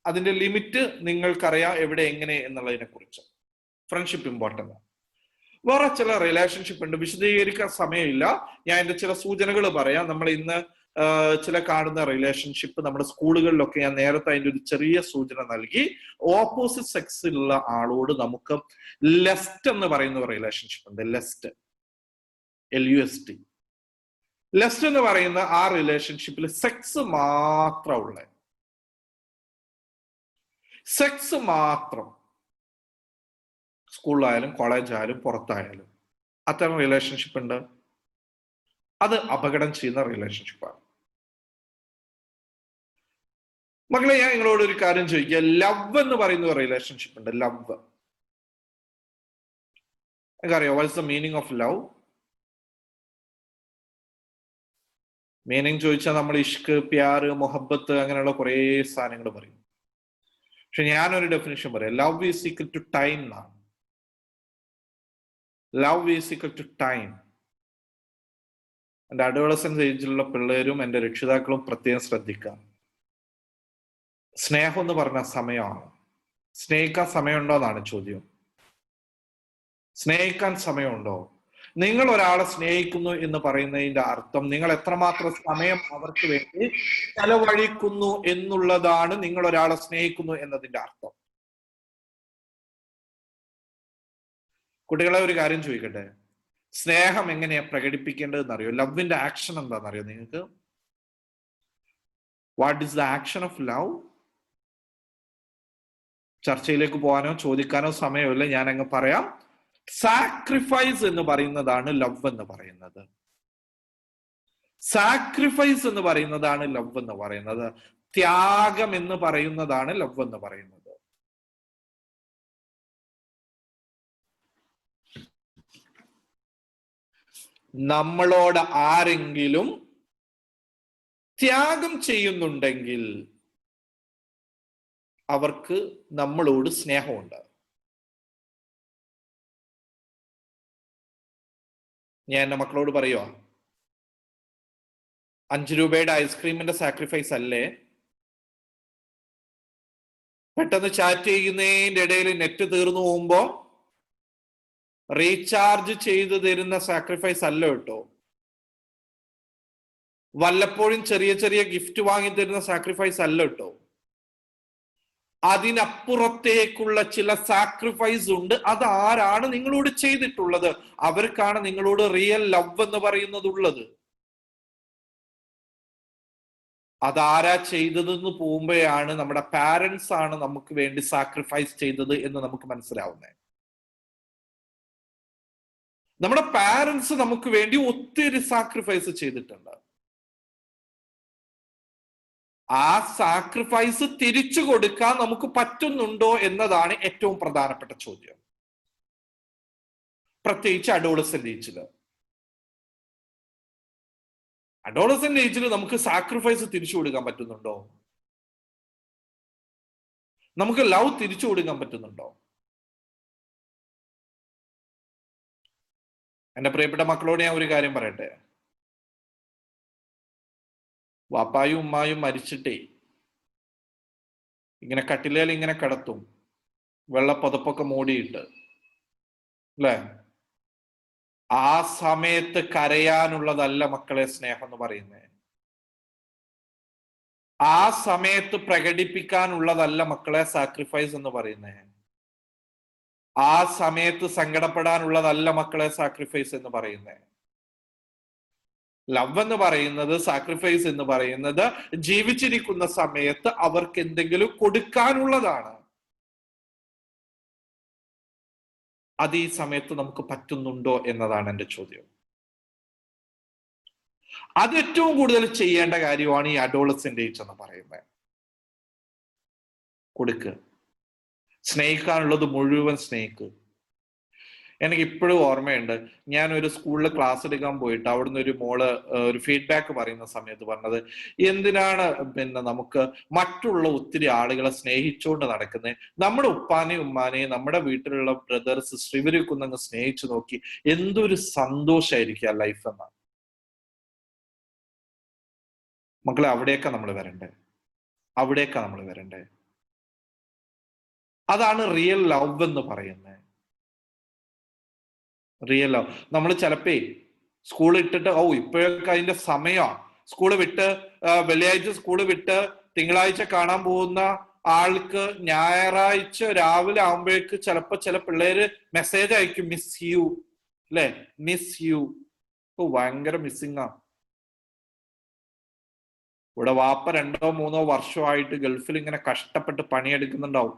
അതിന്റെ ലിമിറ്റ് നിങ്ങൾക്കറിയാം എവിടെ എങ്ങനെ എന്നുള്ളതിനെ കുറിച്ച്. ഫ്രണ്ട്ഷിപ്പ് ഇമ്പോർട്ടൻ്റ് ആണ്. വേറെ ചില റിലേഷൻഷിപ്പ് ഉണ്ട്, വിശദീകരിക്കാൻ സമയമില്ല. ഞാൻ എന്റെ ചില സൂചനകൾ പറയാം. നമ്മൾ ഇന്ന് ചില കാണുന്ന റിലേഷൻഷിപ്പ് നമ്മുടെ സ്കൂളുകളിലൊക്കെ ഞാൻ നേരത്തെ അതിന്റെ ഒരു ചെറിയ സൂചന നൽകി. ഓപ്പോസിറ്റ് സെക്സിലുള്ള ആളോട് നമുക്ക് ലെസ്റ്റ് എന്ന് പറയുന്ന റിലേഷൻഷിപ്പ് ഉണ്ട്. Lust, LUST. ലെസ്റ്റ് എന്ന് പറയുന്ന ആ റിലേഷൻഷിപ്പിൽ സെക്സ് മാത്രമുള്ള, സെക്സ് മാത്രം, സ്കൂളിലായാലും കോളേജായാലും പുറത്തായാലും അത്തരം റിലേഷൻഷിപ്പ് ഉണ്ട്. അത് അപകടം ചെയ്യുന്ന റിലേഷൻഷിപ്പാണ്. മക്കളെ, ഞാൻ നിങ്ങളോട് ഒരു കാര്യം ചോദിക്കുക. ലവ് എന്ന് പറയുന്ന റിലേഷൻഷിപ്പ് ഉണ്ട്. ലവ്, നിങ്ങൾക്കറിയോ what's the meaning of love? Meaning ചോദിച്ചാൽ നമ്മൾ ഇഷ്ക്, പ്യാർ, മൊഹബത്ത് അങ്ങനെയുള്ള കുറെ സാധനങ്ങൾ പറയും. പക്ഷെ ഞാനൊരു ഡെഫിനിഷൻ പറയാം. Love is equal to time എന്നാണ്. Love is equal to time. എൻ്റെ അഡോളസൻസ് ഏജിലുള്ള പിള്ളേരും എൻ്റെ രക്ഷിതാക്കളും പ്രത്യേകം ശ്രദ്ധിക്കാം. സ്നേഹം എന്ന് പറഞ്ഞ സമയമാണ്. സ്നേഹിക്കാൻ സമയമുണ്ടോ എന്നാണ് ചോദ്യം. സ്നേഹിക്കാൻ സമയമുണ്ടോ? നിങ്ങൾ ഒരാളെ സ്നേഹിക്കുന്നു എന്ന് പറയുന്നതിന്റെ അർത്ഥം നിങ്ങൾ എത്രമാത്രം സമയം അവർക്ക് വേണ്ടി ചെലവഴിക്കുന്നു എന്നുള്ളതാണ് നിങ്ങൾ ഒരാളെ സ്നേഹിക്കുന്നു എന്നതിന്റെ അർത്ഥം. കുട്ടികളെ ഒരു കാര്യം ചോദിക്കട്ടെ, സ്നേഹം എങ്ങനെയാ പ്രകടിപ്പിക്കേണ്ടതെന്ന് അറിയോ? ലവിന്റെ ആക്ഷൻ എന്താണെന്നറിയോ നിങ്ങൾക്ക്? What is the action of love? ചർച്ചയിലേക്ക് പോകാനോ ചോദിക്കാനോ സമയമില്ല, ഞാൻ അങ്ങ് പറയാം. സാക്രിഫൈസ് എന്ന് പറയുന്നതാണ് ലവ് എന്ന് പറയുന്നത്. സാക്രിഫൈസ് എന്ന് പറയുന്നതാണ് ലവ് എന്ന് പറയുന്നത്. ത്യാഗം എന്ന് പറയുന്നതാണ് ലവ് എന്ന് പറയുന്നത്. നമ്മളോട് ആരെങ്കിലും ത്യാഗം ചെയ്യുന്നുണ്ടെങ്കിൽ അവർക്ക് നമ്മളോട് സ്നേഹമുണ്ട്. ഞാൻ എൻ്റെ മക്കളോട് പറയുക, 5 രൂപയുടെ ഐസ്ക്രീമിന്റെ സാക്രിഫൈസ് അല്ലേ പെട്ടെന്ന് ചാറ്റ് ചെയ്യുന്നതിന്റെ ഇടയിൽ നെറ്റ് തീർന്നു പോകുമ്പോ റീചാർജ് ചെയ്ത് തരുന്ന സാക്രിഫൈസ് അല്ല കേട്ടോ. വല്ലപ്പോഴും ചെറിയ ചെറിയ ഗിഫ്റ്റ് വാങ്ങി തരുന്ന സാക്രിഫൈസ് അല്ല കേട്ടോ. അതിനപ്പുറത്തേക്കുള്ള ചില സാക്രിഫൈസ് ഉണ്ട്. അത് ആരാണ് നിങ്ങളോട് ചെയ്തിട്ടുള്ളത്? അവർക്കാണ് നിങ്ങളോട് റിയൽ ലവ് എന്ന് പറയുന്നത് ഉള്ളത്. അതാരാ ചെയ്തതെന്ന് പോകുമ്പോഴാണ് നമ്മുടെ പാരന്റ്സ് ആണ് നമുക്ക് വേണ്ടി സാക്രിഫൈസ് ചെയ്തത് എന്ന് നമുക്ക് മനസ്സിലാവുന്നത്. നമ്മുടെ പാരന്റ്സ് നമുക്ക് വേണ്ടി ഒത്തിരി സാക്രിഫൈസ് ചെയ്തിട്ടുണ്ട്. ആ സാക്രിഫൈസ് തിരിച്ചു കൊടുക്കാൻ നമുക്ക് പറ്റുന്നുണ്ടോ എന്നതാണ് ഏറ്റവും പ്രധാനപ്പെട്ട ചോദ്യം. പ്രത്യേകിച്ച് അഡോളസന്റ് ഏജില്. അഡോളസന്റ് ഏജിൽ നമുക്ക് സാക്രിഫൈസ് തിരിച്ചു കൊടുക്കാൻ പറ്റുന്നുണ്ടോ? നമുക്ക് ലവ് തിരിച്ചു കൊടുക്കാൻ പറ്റുന്നുണ്ടോ? എന്റെ പ്രിയപ്പെട്ട മക്കളോട് ഞാൻ ഒരു കാര്യം പറയട്ടെ. വാപ്പായും ഉമ്മായും മരിച്ചിട്ടേ ഇങ്ങനെ കട്ടിലേൽ ഇങ്ങനെ കിടത്തും, വെള്ളപ്പുതപ്പൊക്കെ മൂടിയിട്ട്, അല്ലേ? ആ സമയത്ത് കരയാനുള്ളതല്ല മക്കളെ സ്നേഹം എന്ന് പറയുന്നത്. ആ സമയത്ത് പ്രകടിപ്പിക്കാനുള്ളതല്ല മക്കളെ സാക്രിഫൈസ് എന്ന് പറയുന്നത്. ആ സമയത്ത് സങ്കടപ്പെടാനുള്ളതല്ല മക്കളെ സാക്രിഫൈസ് എന്ന് പറയുന്നത്. ലവ് എന്ന് പറയുന്നത്, സാക്രിഫൈസ് എന്ന് പറയുന്നത് ജീവിച്ചിരിക്കുന്ന സമയത്ത് അവർക്ക് എന്തെങ്കിലും കൊടുക്കാനുള്ളതാണ്. അത് ഈ സമയത്ത് നമുക്ക് പറ്റുന്നുണ്ടോ എന്നതാണ് എൻ്റെ ചോദ്യം. അത് ഏറ്റവും കൂടുതൽ ചെയ്യേണ്ട കാര്യമാണ് ഈ അഡോളസെന്റ് ഏജ് എന്ന് പറയുന്നത്. കൊടുക്കുക, സ്നേഹിക്കാനുള്ളത് മുഴുവൻ സ്നേഹിക്കുക. എനിക്ക് ഇപ്പോഴും ഓർമ്മയുണ്ട്, ഞാൻ ഒരു സ്കൂളിൽ ക്ലാസ് എടുക്കാൻ പോയിട്ട് അവിടുന്ന് ഒരു മോള് ഒരു ഫീഡ്ബാക്ക് പറയുന്ന സമയത്ത് പറഞ്ഞത്, എന്തിനാണ് നമുക്ക് മറ്റുള്ള ഒത്തിരി ആളുകളെ സ്നേഹിച്ചുകൊണ്ട് നടക്കുന്നത്, നമ്മുടെ ഉപ്പാനെയും ഉമ്മാനെയും നമ്മുടെ വീട്ടിലുള്ള ബ്രദർ സിസ്റ്റർ ഇവരൊക്കെ ഒന്നങ്ങ് സ്നേഹിച്ചു നോക്കി, എന്തൊരു സന്തോഷമായിരിക്കും ആ ലൈഫ് എന്നാണ്. മക്കളെ, അവിടേക്കാ നമ്മൾ വരണ്ടേ, അവിടേക്കാ നമ്മൾ വരണ്ടേ. അതാണ് റിയൽ ലവ് എന്ന് പറയുന്നത്. Real love. നമ്മൾ ചിലപ്പോ സ്കൂൾ ഇട്ടിട്ട് ഇപ്പോഴൊക്കെ അതിന്റെ സമയമാണ്, സ്കൂള് വിട്ട് വെള്ളിയാഴ്ച സ്കൂള് വിട്ട് തിങ്കളാഴ്ച കാണാൻ പോകുന്ന ആൾക്ക് ഞായറാഴ്ച രാവിലെ ആകുമ്പോഴേക്ക് ചിലപ്പോ ചില പിള്ളേര് മെസ്സേജ് അയക്കും, മിസ് യു, അല്ലെ, മിസ് യു. ഭയങ്കര മിസ്സിംഗ് ആ. ഇവിടെ വാപ്പ 2-3 വർഷമായിട്ട് ഗൾഫിൽ ഇങ്ങനെ കഷ്ടപ്പെട്ട് പണിയെടുക്കുന്നുണ്ടാവും.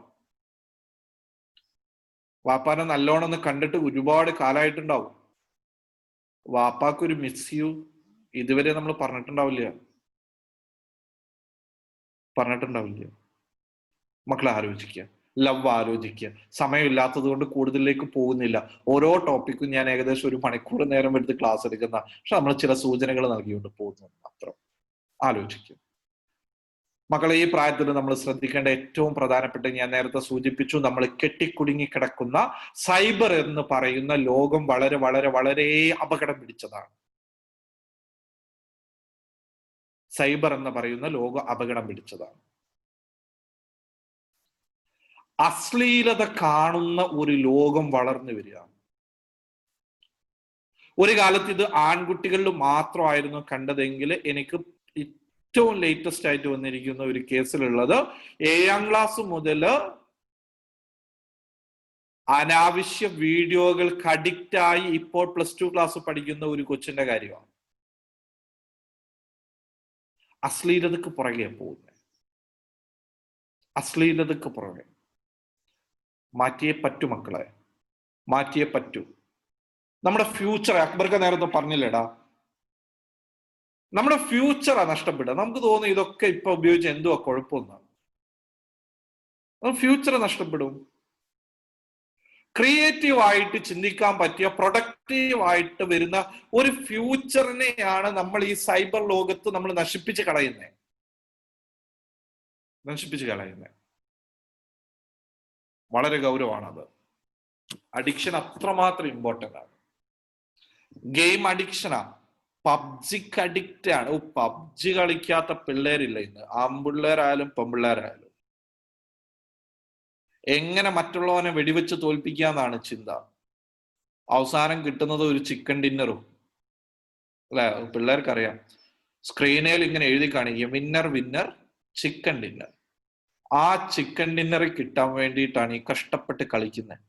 വാപ്പാനെ നല്ലോണം ഒന്ന് കണ്ടിട്ട് ഒരുപാട് കാലമായിട്ടുണ്ടാവും. വാപ്പാക്കൊരു മിസ് യു ഇതുവരെ നമ്മൾ പറഞ്ഞിട്ടുണ്ടാവില്ല. മക്കളെ ആലോചിക്കുക, ലവ് ആലോചിക്കുക. സമയമില്ലാത്തത് കൊണ്ട് കൂടുതലേക്ക് പോകുന്നില്ല. ഓരോ ടോപ്പിക്കും ഞാൻ ഏകദേശം 1 മണിക്കൂർ നേരം എടുത്ത് ക്ലാസ് എടുക്കുന്ന, പക്ഷെ നമ്മൾ ചില സൂചനകൾ നൽകിക്കൊണ്ട് പോകുന്നു മാത്രം. ആലോചിക്കുക മക്കളെ. ഈ പ്രായത്തിൽ നമ്മൾ ശ്രദ്ധിക്കേണ്ട ഏറ്റവും പ്രധാനപ്പെട്ട, ഞാൻ നേരത്തെ സൂചിപ്പിച്ചു, നമ്മൾ കെട്ടിക്കുടുങ്ങി കിടക്കുന്ന സൈബർ എന്ന് പറയുന്ന ലോകം വളരെ വളരെ വളരെ അപകടം പിടിച്ചതാണ്. സൈബർ എന്ന് പറയുന്ന ലോകം അപകടം പിടിച്ചതാണ്. അശ്ലീലത കാണുന്ന ഒരു ലോകം വളർന്നു വരികയാണ്. ഒരു കാലത്ത് ഇത് ആൺകുട്ടികളിൽ മാത്രമായിരുന്നു കണ്ടതെങ്കിൽ, എനിക്ക് ഏറ്റവും ലേറ്റസ്റ്റ് ആയിട്ട് വന്നിരിക്കുന്ന ഒരു കേസിലുള്ളത് 7ാം ക്ലാസ് മുതൽ അനാവശ്യ വീഡിയോകൾക്ക് അഡിക്റ്റ് ആയി ഇപ്പോൾ +2 ക്ലാസ് പഠിക്കുന്ന ഒരു കൊച്ചിന്റെ കാര്യമാണ്. അശ്ലീലതക്ക് പുറകെ പോകുന്നത്, അശ്ലീലതക്ക് പുറകെ. മാറ്റിയേ പറ്റൂ മക്കളെ, മാറ്റിയേ പറ്റൂ. നമ്മുടെ ഫ്യൂച്ചർ, അക്ബർക്ക് നേരത്തെ പറഞ്ഞില്ലേടാ, നമ്മുടെ ഫ്യൂച്ചറാ നഷ്ടപ്പെടുക. നമുക്ക് തോന്നുന്നു ഇതൊക്കെ ഇപ്പൊ ഉപയോഗിച്ച് എന്തുവാ കുഴപ്പമൊന്നാണ്. ഫ്യൂച്ചർ നഷ്ടപ്പെടും. ക്രിയേറ്റീവായിട്ട് ചിന്തിക്കാൻ പറ്റിയ, പ്രൊഡക്റ്റീവായിട്ട് വരുന്ന ഒരു ഫ്യൂച്ചറിനെയാണ് നമ്മൾ ഈ സൈബർ ലോകത്ത് നമ്മൾ നശിപ്പിച്ച് കളയുന്നത്. വളരെ ഗൗരവമാണത്. അഡിക്ഷൻ അത്രമാത്രം ഇമ്പോർട്ടൻ്റ് ആണ്. ഗെയിം അഡിക്ഷനാ, പബ്ജിക്ക് അഡിക്റ്റ് ആണ്. പബ്ജി കളിക്കാത്ത പിള്ളേരില്ല ഇന്ന്, ആൺപിള്ളേരായാലും പെൺപിള്ളേരായാലും. എങ്ങനെ മറ്റുള്ളവനെ വെടിവെച്ച് തോൽപ്പിക്കാന്നാണ് ചിന്ത. അവസാനം കിട്ടുന്നത് ഒരു ചിക്കൻ ഡിന്നറും, അല്ലെ? പിള്ളേർക്കറിയാം, സ്ക്രീനിൽ ഇങ്ങനെ എഴുതി കാണിക്കും, വിന്നർ വിന്നർ ചിക്കൻ ഡിന്നർ. ആ ചിക്കൻ ഡിന്നർ കിട്ടാൻ വേണ്ടിയിട്ടാണ് ഈ കഷ്ടപ്പെട്ട് കളിക്കുന്നത്.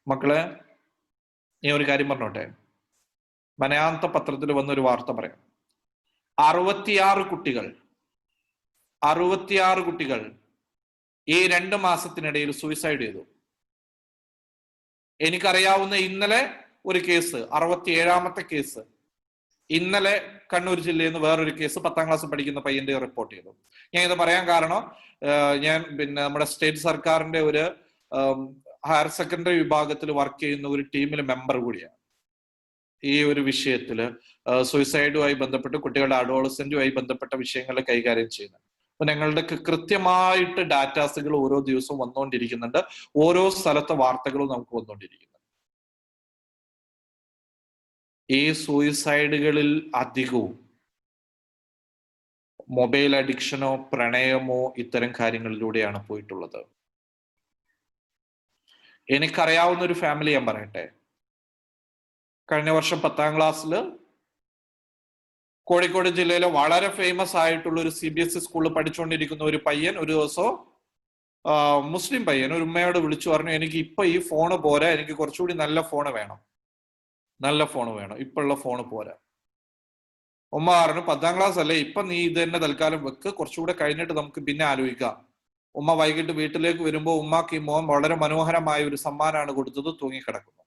മക്കളെ, ഞാൻ ഒരു കാര്യം പറഞ്ഞോട്ടെ. മനയാന്ത പത്രത്തിൽ വന്നൊരു വാർത്ത പറയാം. 66 കുട്ടികൾ ഈ 2 മാസത്തിനിടയിൽ സൂയിസൈഡ് ചെയ്തു. എനിക്കറിയാവുന്ന ഇന്നലെ ഒരു കേസ്, 67ാമത്തെ കേസ്, ഇന്നലെ കണ്ണൂർ ജില്ലയിൽ നിന്ന് വേറൊരു കേസ് 10ാം ക്ലാസ് പഠിക്കുന്ന പയ്യന്റെ റിപ്പോർട്ട് ചെയ്തു. ഞാൻ ഇത് പറയാൻ കാരണം, ഞാൻ നമ്മുടെ സ്റ്റേറ്റ് സർക്കാരിന്റെ ഒരു ഹയർ സെക്കൻഡറി വിഭാഗത്തിൽ വർക്ക് ചെയ്യുന്ന ഒരു ടീമിലെ മെമ്പർ കൂടിയാണ്. ഈ ഒരു വിഷയത്തില് സൂയിസൈഡുമായി ബന്ധപ്പെട്ട്, കുട്ടികളുടെ അഡോളസെന്റുമായി ബന്ധപ്പെട്ട വിഷയങ്ങൾ കൈകാര്യം ചെയ്യുന്നത്. അപ്പൊ ഞങ്ങളുടെ കൃത്യമായിട്ട് ഡാറ്റാസുകൾ ഓരോ ദിവസവും വന്നുകൊണ്ടിരിക്കുന്നുണ്ട്. ഓരോ സ്ഥലത്തെ വാർത്തകളും നമുക്ക് വന്നുകൊണ്ടിരിക്കുന്നുണ്ട്. ഈ സൂയിസൈഡുകളിൽ അധികവും മൊബൈൽ അഡിക്ഷനോ പ്രണയമോ ഇത്തരം കാര്യങ്ങളിലൂടെയാണ് പോയിട്ടുള്ളത്. എനിക്കറിയാവുന്ന ഒരു ഫാമിലി ഞാൻ പറയട്ടെ. കഴിഞ്ഞ വർഷം 10ാം ക്ലാസ്സിൽ കോഴിക്കോട് ജില്ലയിലെ വളരെ ഫേമസ് ആയിട്ടുള്ള ഒരു CBSE സ്കൂളിൽ പഠിച്ചുകൊണ്ടിരിക്കുന്ന ഒരു പയ്യൻ ഒരു ദിവസം, മുസ്ലിം പയ്യൻ, ഒരു ഉമ്മയോട് വിളിച്ചു പറഞ്ഞു, എനിക്ക് ഇപ്പൊ ഈ ഫോണ് പോരാ, എനിക്ക് കുറച്ചുകൂടി നല്ല ഫോണ് വേണം, ഇപ്പോഴുള്ള ഫോണ് പോരാ. ഉമ്മ പറഞ്ഞു 10ാം ക്ലാസ് അല്ലേ, ഇപ്പൊ നീ ഇത് തന്നെ തൽക്കാലം വെക്ക്, കുറച്ചുകൂടെ കഴിഞ്ഞിട്ട് നമുക്ക് പിന്നെ ആലോചിക്കാം. ഉമ്മ വൈകിട്ട് വീട്ടിലേക്ക് വരുമ്പോ ഉമ്മാക്ക് ഈ മോൻ വളരെ മനോഹരമായ ഒരു സമ്മാനമാണ് കൊടുത്തത്, തൂങ്ങിക്കിടക്കുന്നു.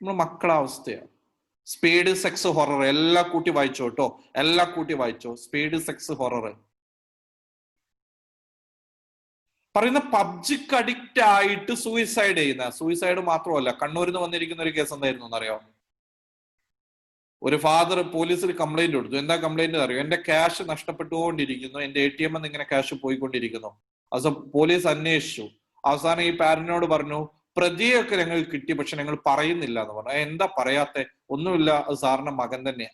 നമ്മൾ മക്കളെ അവസ്ഥയാണ്. സ്പീഡ്, സെക്സ്, ഹൊറർ എല്ലാം കൂട്ടി വായിച്ചോ കേട്ടോ, എല്ലാം കൂട്ടി വായിച്ചോ. സ്പീഡ്, സെക്സ്, ഹൊറർ പറയുന്ന പബ്ജിക്ക് അഡിക്റ്റ് ആയിട്ട് സൂയിസൈഡ് ചെയ്യുന്ന, സൂയിസൈഡ് മാത്രമല്ല, കണ്ണൂരിൽ നിന്ന് വന്നിരിക്കുന്ന ഒരു കേസ് എന്തായിരുന്നു എന്നറിയോ? ഒരു ഫാദർ പോലീസിൽ കംപ്ലൈന്റ് കൊടുത്തു. എന്താ കംപ്ലൈന്റ് അറിയോ? എന്റെ ക്യാഷ് നഷ്ടപ്പെട്ടുകൊണ്ടിരിക്കുന്നു, എന്റെ ATM ഇങ്ങനെ ക്യാഷ് പോയിക്കൊണ്ടിരിക്കുന്നു. അത് പോലീസ് അന്വേഷിച്ചു. അവസാനം ഈ പാരന്റിനോട് പറഞ്ഞു, പ്രതിയൊക്കെ ഞങ്ങൾ കിട്ടി, പക്ഷെ ഞങ്ങൾ പറയുന്നില്ല എന്ന് പറഞ്ഞു. എന്താ പറയാത്തെ? ഒന്നുമില്ല, അത് സാറിന്റെ മകൻ തന്നെയാ.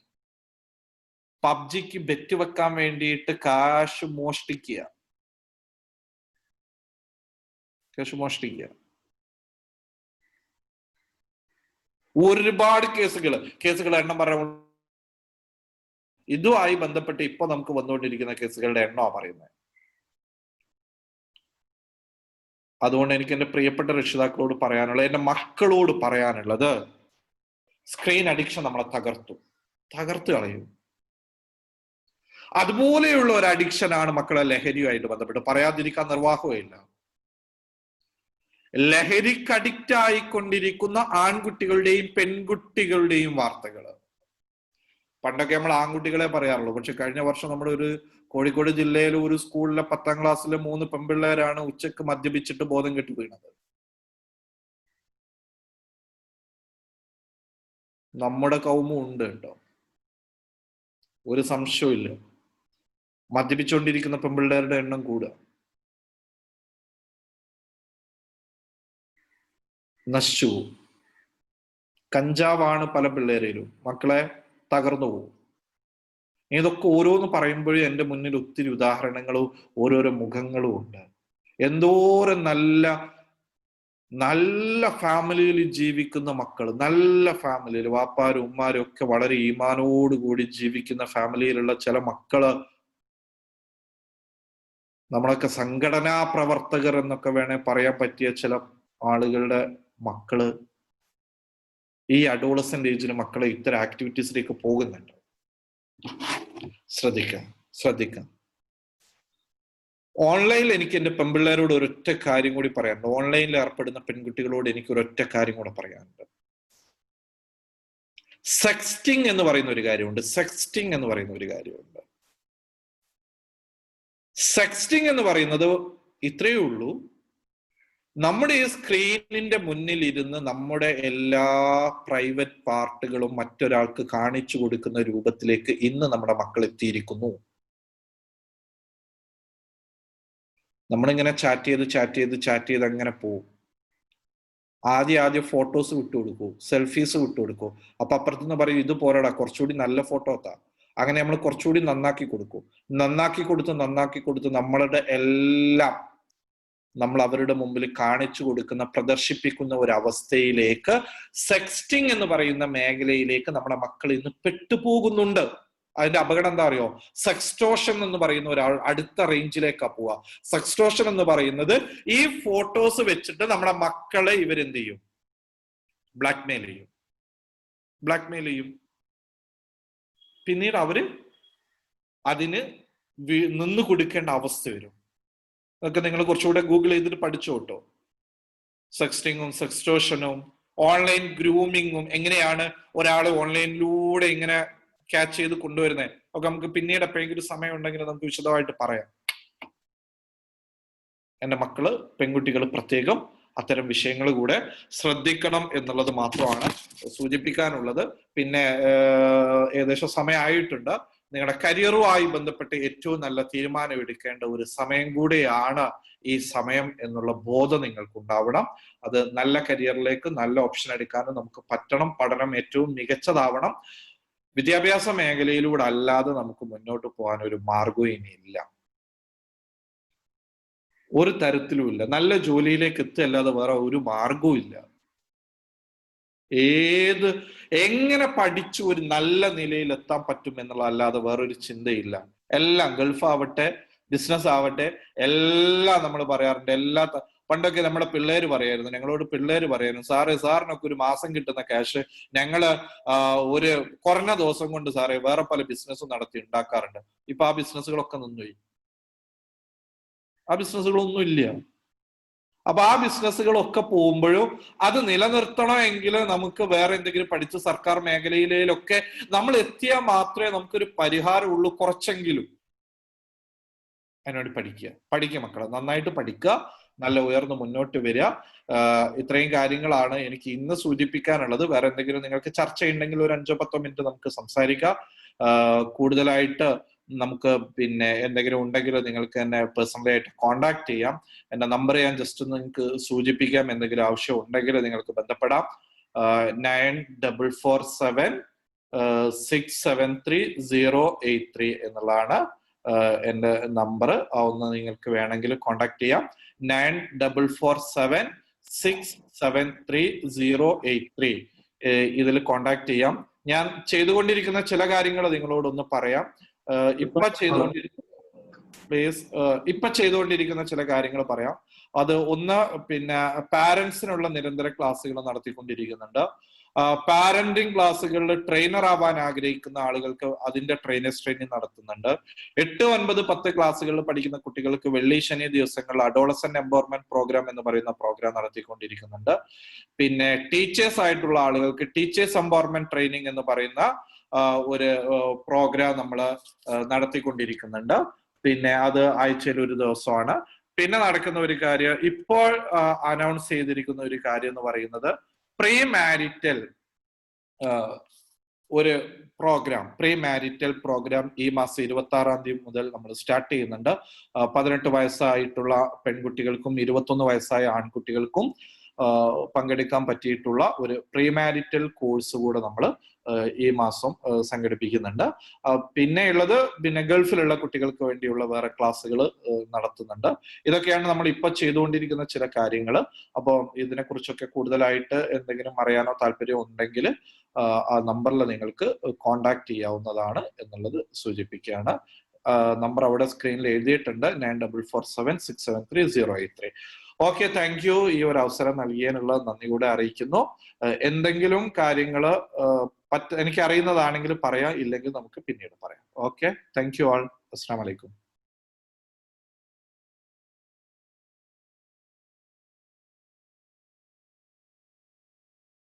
പബ്ജിക്ക് ബെറ്റ് വെക്കാൻ വേണ്ടിയിട്ട് ക്യാഷ് മോഷ്ടിക്കുക. ഒരുപാട് കേസുകൾ എണ്ണം പറയാൻ, ഇതുമായി ബന്ധപ്പെട്ട് ഇപ്പൊ നമുക്ക് വന്നുകൊണ്ടിരിക്കുന്ന കേസുകളുടെ എണ്ണമാണ് പറയുന്നത്. അതുകൊണ്ട് എനിക്ക് എന്റെ പ്രിയപ്പെട്ട രക്ഷിതാക്കളോട് പറയാനുള്ളത്, എന്റെ മക്കളോട് പറയാനുള്ളത്, സ്ക്രീൻ അഡിക്ഷൻ നമ്മളെ തകർത്തു കളയും. അതുപോലെയുള്ള ഒരു അഡിക്ഷനാണ് മക്കളെ ലഹരിയുമായിട്ട് ബന്ധപ്പെട്ട്. പറയാതിരിക്കാൻ നിർവാഹമില്ല. ലഹരിക്ക് അഡിക്റ്റ് ആയിക്കൊണ്ടിരിക്കുന്ന ആൺകുട്ടികളുടെയും പെൺകുട്ടികളുടെയും വാർത്തകൾ. പണ്ടൊക്കെ നമ്മൾ ആൺകുട്ടികളെ പറയാറുള്ളൂ, പക്ഷെ കഴിഞ്ഞ വർഷം നമ്മുടെ ഒരു കോഴിക്കോട് ജില്ലയിലെ ഒരു സ്കൂളിലെ 10ാം ക്ലാസ്സിലെ 3 പെൺപിള്ളേരാണ് ഉച്ചക്ക് മദ്യപിച്ചിട്ട് ബോധം കെട്ട് വീണത്. നമ്മുടെ കൗമും ഉണ്ട് കേട്ടോ, ഒരു സംശയമില്ല. മദ്യപിച്ചുകൊണ്ടിരിക്കുന്ന പെൺപിള്ളേരുടെ എണ്ണം കൂടുക. നശിച്ചു. കഞ്ചാവാണ് പല പിള്ളേരിലും. മക്കളെ തകർന്നു പോകും. ഇതൊക്കെ ഓരോന്ന് പറയുമ്പോഴും എൻ്റെ മുന്നിൽ ഒത്തിരി ഉദാഹരണങ്ങളും ഓരോരോ മുഖങ്ങളും ഉണ്ട്. എന്തോരം നല്ല ഫാമിലിയിൽ ജീവിക്കുന്ന മക്കൾ, നല്ല ഫാമിലിയിൽ വാപ്പാരും ഉമ്മാരും ഒക്കെ വളരെ ഈമാനോടുകൂടി ജീവിക്കുന്ന ഫാമിലിയിലുള്ള ചില മക്കള്, നമ്മളൊക്കെ സംഘടനാ പ്രവർത്തകർ എന്നൊക്കെ വേണേ പറയാൻ പറ്റിയ ചില ആളുകളുടെ മക്കള് ഈ അഡോളസന്റ് ഏജിൽ മക്കളെ ഇത്തരം ആക്ടിവിറ്റീസിലേക്ക് പോകുന്നുണ്ട്. ശ്രദ്ധിക്കാം. ഓൺലൈനിൽ എനിക്ക് എന്റെ പെൺപിള്ളേരോട് ഒരൊറ്റ കാര്യം കൂടി പറയാനുണ്ട്. ഓൺലൈനിൽ ഏർപ്പെടുന്ന പെൺകുട്ടികളോട് എനിക്ക് ഒരൊറ്റ കാര്യം കൂടെ പറയാനുണ്ട്. സെക്സ്റ്റിംഗ് എന്ന് പറയുന്ന ഒരു കാര്യമുണ്ട്. സെക്സ്റ്റിംഗ് എന്ന് പറയുന്നത് ഇത്രയേ ഉള്ളൂ. നമ്മുടെ ഈ സ്ക്രീനിന്റെ മുന്നിൽ ഇരുന്ന് നമ്മുടെ എല്ലാ പ്രൈവറ്റ് പാർട്ടുകളും മറ്റൊരാൾക്ക് കാണിച്ചു കൊടുക്കുന്ന രൂപത്തിലേക്ക് ഇന്ന് നമ്മുടെ മക്കൾ എത്തിയിരിക്കുന്നു. നമ്മളിങ്ങനെ ചാറ്റ് ചെയ്ത് അങ്ങനെ പോവും. ആദ്യം ഫോട്ടോസ് വിട്ടുകൊടുക്കൂ, സെൽഫീസ് വിട്ടുകൊടുക്കൂ. അപ്പൊ അപ്പുറത്തുനിന്ന് പറയും, ഇത് പോരാടാ, കുറച്ചുകൂടി നല്ല ഫോട്ടോ എത്താ. അങ്ങനെ നമ്മൾ കുറച്ചുകൂടി നന്നാക്കി കൊടുത്ത് നമ്മളുടെ എല്ലാം നമ്മൾ അവരുടെ മുമ്പിൽ കാണിച്ചു കൊടുക്കുന്ന, പ്രദർശിപ്പിക്കുന്ന ഒരു അവസ്ഥയിലേക്ക്, സെക്സ്റ്റിംഗ് എന്ന് പറയുന്ന മേഖലയിലേക്ക് നമ്മുടെ മക്കൾ ഇന്ന് പെട്ടുപോകുന്നുണ്ട്. അതിന്റെ അപകടം എന്താ അറിയോ? സെക്സ്റ്റോഷൻ എന്ന് പറയുന്ന ഒരാൾ അടുത്ത റേഞ്ചിലേക്കാ പോവുക. സെക്സ്റ്റോഷൻ എന്ന് പറയുന്നത് ഈ ഫോട്ടോസ് വെച്ചിട്ട് നമ്മുടെ മക്കളെ ഇവരെന്ത് ചെയ്യും? ബ്ലാക്ക്മെയിൽ ചെയ്യും. പിന്നീട് അവര് അതിന് നിന്ന് കൊടുക്കേണ്ട അവസ്ഥ വരും. അതൊക്കെ നിങ്ങൾ കുറച്ചുകൂടെ ഗൂഗിൾ ചെയ്തിട്ട് പഠിച്ചു കേട്ടോ. സെക്സ്റ്റിങ്ങും സെക്സ്റ്റോഷനും ഓൺലൈൻ ഗ്രൂമിങ്ങും എങ്ങനെയാണ് ഒരാള് ഓൺലൈനിലൂടെ ഇങ്ങനെ ക്യാച്ച് ചെയ്ത് കൊണ്ടുവരുന്നത് ഒക്കെ നമുക്ക് പിന്നീട് എപ്പോഴെങ്കിലും സമയം ഉണ്ടെങ്കിൽ നമുക്ക് വിശദമായിട്ട് പറയാം. എന്റെ മക്കള്, പെൺകുട്ടികൾ പ്രത്യേകം അത്തരം വിഷയങ്ങൾ കൂടെ ശ്രദ്ധിക്കണം എന്നുള്ളത് മാത്രമാണ് സൂചിപ്പിക്കാനുള്ളത്. പിന്നെ ഏകദേശം സമയമായിട്ടുണ്ട്. നിങ്ങളുടെ കരിയറുമായി ബന്ധപ്പെട്ട് ഏറ്റവും നല്ല തീരുമാനം എടുക്കേണ്ട ഒരു സമയം കൂടെയാണ് ഈ സമയം എന്നുള്ള ബോധം നിങ്ങൾക്ക് ഉണ്ടാവണം. അത് നല്ല കരിയറിലേക്ക് നല്ല ഓപ്ഷൻ എടുക്കാനും നമുക്ക് പറ്റണം. പഠനം ഏറ്റവും മികച്ചതാവണം. വിദ്യാഭ്യാസ മേഖലയിലൂടെ അല്ലാതെ നമുക്ക് മുന്നോട്ട് പോകാൻ ഒരു മാർഗവും ഇനിയില്ല, ഒരു തരത്തിലുമില്ല. നല്ല ജോലിയിലേക്ക് എത്തുകയല്ലാതെ വേറെ ഒരു മാർഗവും ഇല്ല. എങ്ങനെ പഠിച്ചു ഒരു നല്ല നിലയിൽ എത്താൻ പറ്റും എന്നുള്ളതല്ലാതെ വേറൊരു ചിന്തയില്ല. എല്ലാം ഗൾഫ് ആവട്ടെ, ബിസിനസ് ആവട്ടെ, എല്ലാം നമ്മൾ പറയാറുണ്ട്. പണ്ടൊക്കെ നമ്മുടെ പിള്ളേര് പറയായിരുന്നു, ഞങ്ങളോട് പിള്ളേര് പറയായിരുന്നു, സാറിനൊക്കെ ഒരു മാസം കിട്ടുന്ന ക്യാഷ് ഞങ്ങള് ഒരു കുറഞ്ഞ ദിവസം കൊണ്ട് സാറേ വേറെ പല ബിസിനസ്സും നടത്തി ഉണ്ടാക്കാറുണ്ട്. ഇപ്പൊ ആ ബിസിനസ്സുകളൊക്കെ നിന്നുപോയി, ആ ബിസിനസ്സുകളൊന്നും ഇല്ല. അപ്പൊ ആ ബിസിനസ്സുകളൊക്കെ പോകുമ്പോഴും അത് നിലനിർത്തണമെങ്കിൽ നമുക്ക് വേറെ എന്തെങ്കിലും പഠിച്ച് സർക്കാർ മേഖലയിലൊക്കെ നമ്മൾ എത്തിയാൽ മാത്രമേ നമുക്കൊരു പരിഹാരമുള്ളൂ. കുറച്ചെങ്കിലും അതിനുവേണ്ടി പഠിക്കുക മക്കളെ, നന്നായിട്ട് പഠിക്കുക, നല്ല ഉയർന്ന് മുന്നോട്ട് വരിക. ഇത്രയും കാര്യങ്ങളാണ് എനിക്ക് ഇന്ന് സൂചിപ്പിക്കാനുള്ളത്. വേറെ എന്തെങ്കിലും നിങ്ങൾക്ക് ചർച്ച ഉണ്ടെങ്കിൽ ഒരു 5-10 മിനിറ്റ് നമുക്ക് സംസാരിക്കാം. കൂടുതലായിട്ട് നമുക്ക് പിന്നെ എന്തെങ്കിലും ഉണ്ടെങ്കിൽ നിങ്ങൾക്ക് എന്നെ പേഴ്സണലി ആയിട്ട് കോണ്ടാക്ട് ചെയ്യാം. എന്റെ നമ്പർ ഞാൻ ജസ്റ്റ് നിങ്ങൾക്ക് സൂചിപ്പിക്കാം. എന്തെങ്കിലും ആവശ്യം ഉണ്ടെങ്കിൽ നിങ്ങൾക്ക് ബന്ധപ്പെടാം. 9447673083 എന്നുള്ളതാണ് എന്റെ നമ്പർ. ഒന്ന് നിങ്ങൾക്ക് വേണമെങ്കിൽ കോണ്ടാക്ട് ചെയ്യാം. 9447673083 ഇതിൽ കോണ്ടാക്ട് ചെയ്യാം. ഞാൻ ചെയ്തുകൊണ്ടിരിക്കുന്ന ചില കാര്യങ്ങൾ നിങ്ങളോടൊന്ന് പറയാം. ഇപ്പൊ ചെയ്തുകൊണ്ടിരിക്കുന്ന ചില കാര്യങ്ങൾ പറയാം. അത് ഒന്ന്, പിന്നെ പാരന്റ്സിനുള്ള നിരന്തര ക്ലാസ്സുകൾ നടത്തിക്കൊണ്ടിരിക്കുന്നുണ്ട്. പാരന്റിങ് ക്ലാസ്സുകളിൽ ട്രെയിനർ ആവാൻ ആഗ്രഹിക്കുന്ന ആളുകൾക്ക് അതിന്റെ ട്രെയിനേഴ്സ് ട്രെയിനിങ് നടത്തുന്നുണ്ട്. 8, 9, 10 ക്ലാസ്സുകളിൽ പഠിക്കുന്ന കുട്ടികൾക്ക് വെള്ളി ശനി ദിവസങ്ങളിൽ അഡോളസന്റ് എംപവർമെന്റ് പ്രോഗ്രാം എന്ന് പറയുന്ന പ്രോഗ്രാം നടത്തിക്കൊണ്ടിരിക്കുന്നുണ്ട്. പിന്നെ ടീച്ചേഴ്സ് ആയിട്ടുള്ള ആളുകൾക്ക് ടീച്ചേഴ്സ് എംപവർമെന്റ് ട്രെയിനിങ് എന്ന് പറയുന്ന ഒരു പ്രോഗ്രാം നമ്മൾ നടത്തിക്കൊണ്ടിരിക്കുന്നുണ്ട്. പിന്നെ അത് ആഴ്ചയിൽ ഒരു ദിവസമാണ്. പിന്നെ നടക്കുന്ന ഒരു കാര്യം, ഇപ്പോൾ അനൗൺസ് ചെയ്തിരിക്കുന്ന ഒരു കാര്യം എന്ന് പറയുന്നത് പ്രീ മാരിറ്റൽ ഒരു പ്രോഗ്രാം ഈ മാസം 26-ാം തീയതി മുതൽ നമ്മൾ സ്റ്റാർട്ട് ചെയ്യുന്നുണ്ട്. 18 വയസ്സായിട്ടുള്ള പെൺകുട്ടികൾക്കും 21 വയസ്സായ ആൺകുട്ടികൾക്കും പങ്കെടുക്കാൻ പറ്റിയിട്ടുള്ള ഒരു പ്രീ മാരിറ്റൽ കോഴ്സ് കൂടെ നമ്മൾ ഈ മാസം സംഘടിപ്പിക്കുന്നുണ്ട്. പിന്നെയുള്ളത് ഗൾഫിലുള്ള കുട്ടികൾക്ക് വേണ്ടിയുള്ള വേറെ ക്ലാസ്സുകൾ നടത്തുന്നുണ്ട്. ഇതൊക്കെയാണ് നമ്മൾ ഇപ്പൊ ചെയ്തുകൊണ്ടിരിക്കുന്ന ചില കാര്യങ്ങൾ. അപ്പോൾ ഇതിനെക്കുറിച്ചൊക്കെ കൂടുതലായിട്ട് എന്തെങ്കിലും അറിയാനോ താല്പര്യം ഉണ്ടെങ്കിൽ ആ നമ്പറിൽ നിങ്ങൾക്ക് കോണ്ടാക്ട് ചെയ്യാവുന്നതാണ് എന്നുള്ളത് സൂചിപ്പിക്കുകയാണ്. നമ്പർ അവിടെ സ്ക്രീനിൽ എഴുതിയിട്ടുണ്ട്, 9447673083. Okay, thank you. ഈ ഒരു അവസരം നൽകിയതിനുള്ള നന്ദി കൂടെ അറിയിക്കുന്നു. എന്തെങ്കിലും കാര്യങ്ങൾ എനിക്ക് അറിയുന്നതാണെങ്കിൽ പറയാം, ഇല്ലെങ്കിൽ നമുക്ക് പിന്നീട് പറയാം. Okay, thank you all. അസ്സലാമു അലൈക്കും.